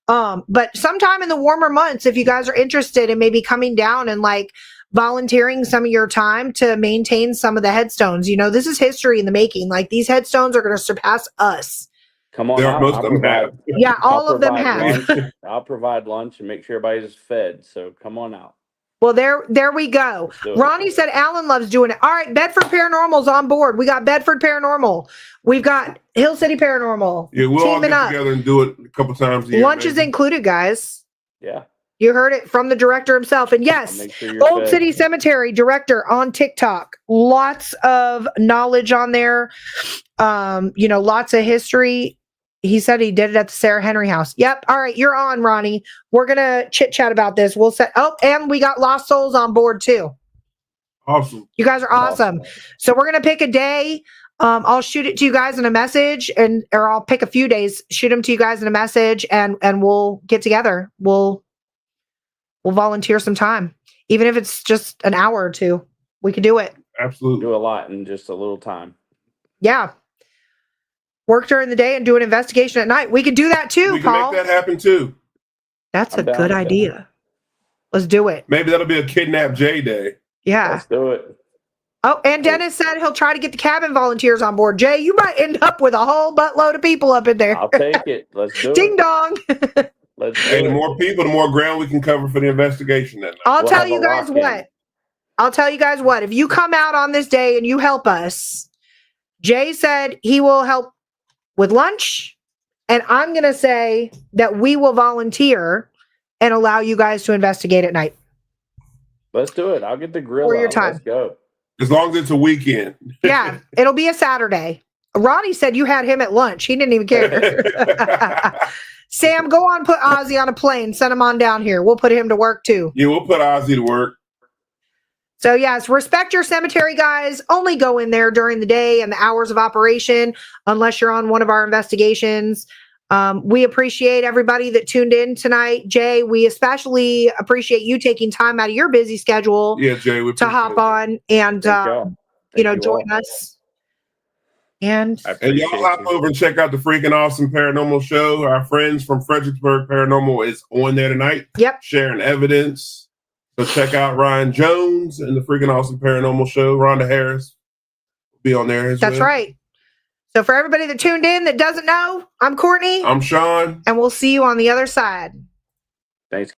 But sometime in the warmer months, if you guys are interested in maybe coming down and like volunteering some of your time to maintain some of the headstones. You know, this is history in the making. Like, these headstones are going to surpass us.
Come on out.
Most of them have.
Yeah, all of them have.
I'll provide lunch and make sure everybody's fed. So come on out.
Well, there we go. Ronnie said Alan loves doing it. All right, Bedford Paranormal's on board. We got Bedford Paranormal. We've got Hill City Paranormal.
Yeah, we'll all get together and do it a couple times a year.
Lunch is included, guys.
Yeah.
You heard it from the director himself. And yes,
Make sure you're
Old
fed.
City Cemetery director on TikTok. Lots of knowledge on there. Lots of history. He said he did it at the Sarah Henry house. Yep. All right, you're on, Ronnie. We're gonna chit chat about this. We'll set. Oh, and we got Lost Souls on board too.
Awesome.
You guys are awesome. So we're gonna pick a day. I'll shoot it to you guys in a message, or I'll pick a few days. Shoot them to you guys in a message, and we'll get together. We'll volunteer some time, even if it's just an hour or two. We can do it.
Absolutely.
Do a lot in just a little time.
Yeah. Work during the day and do an investigation at night. We could do that too,
We can
Paul.
make that happen too.
That's
I'm
a
down
good
with
idea.
that.
Let's do it.
Maybe that'll be a Kidnap J Day.
Yeah.
Let's do it.
Oh, and Dennis said he'll try to get the cabin volunteers on board. Jay, you might end up with a whole buttload of people up in there.
I'll take it. Let's do
Ding
it.
dong.
Let's do
Hey, the
it.
more people, the more ground we can cover for the investigation that night.
I'll
We'll
tell
have
you
a
guys
lock-in.
what. I'll tell you guys what. If you come out on this day and you help us, Jay said he will help with lunch. And I'm going to say that we will volunteer and allow you guys to investigate at night.
Let's do it. I'll get the grill
For your
out.
time.
Let's go.
As long as it's a weekend.
Yeah, it'll be a Saturday. Ronnie said you had him at lunch. He didn't even care. Sam, go on, put Ozzy on a plane. Send him on down here. We'll put him to work too.
Yeah, we'll put Ozzy to work.
So yes, respect your cemetery, guys. Only go in there during the day and the hours of operation, unless you're on one of our investigations. We appreciate everybody that tuned in tonight. Jay, we especially appreciate you taking time out of your busy schedule
Yeah, Jay, we
to hop on and
Thank you
join
all.
us. And
And y'all hop over and check out the freaking awesome paranormal show. Our friends from Fredericksburg Paranormal is on there tonight.
Yep.
Sharing evidence. So check out Ryan Jones and the freaking awesome paranormal show. Rhonda Harris will be on there as well.
That's right. So for everybody that tuned in that doesn't know, I'm Courtney.
I'm Sean.
And we'll see you on the other side.
Thanks.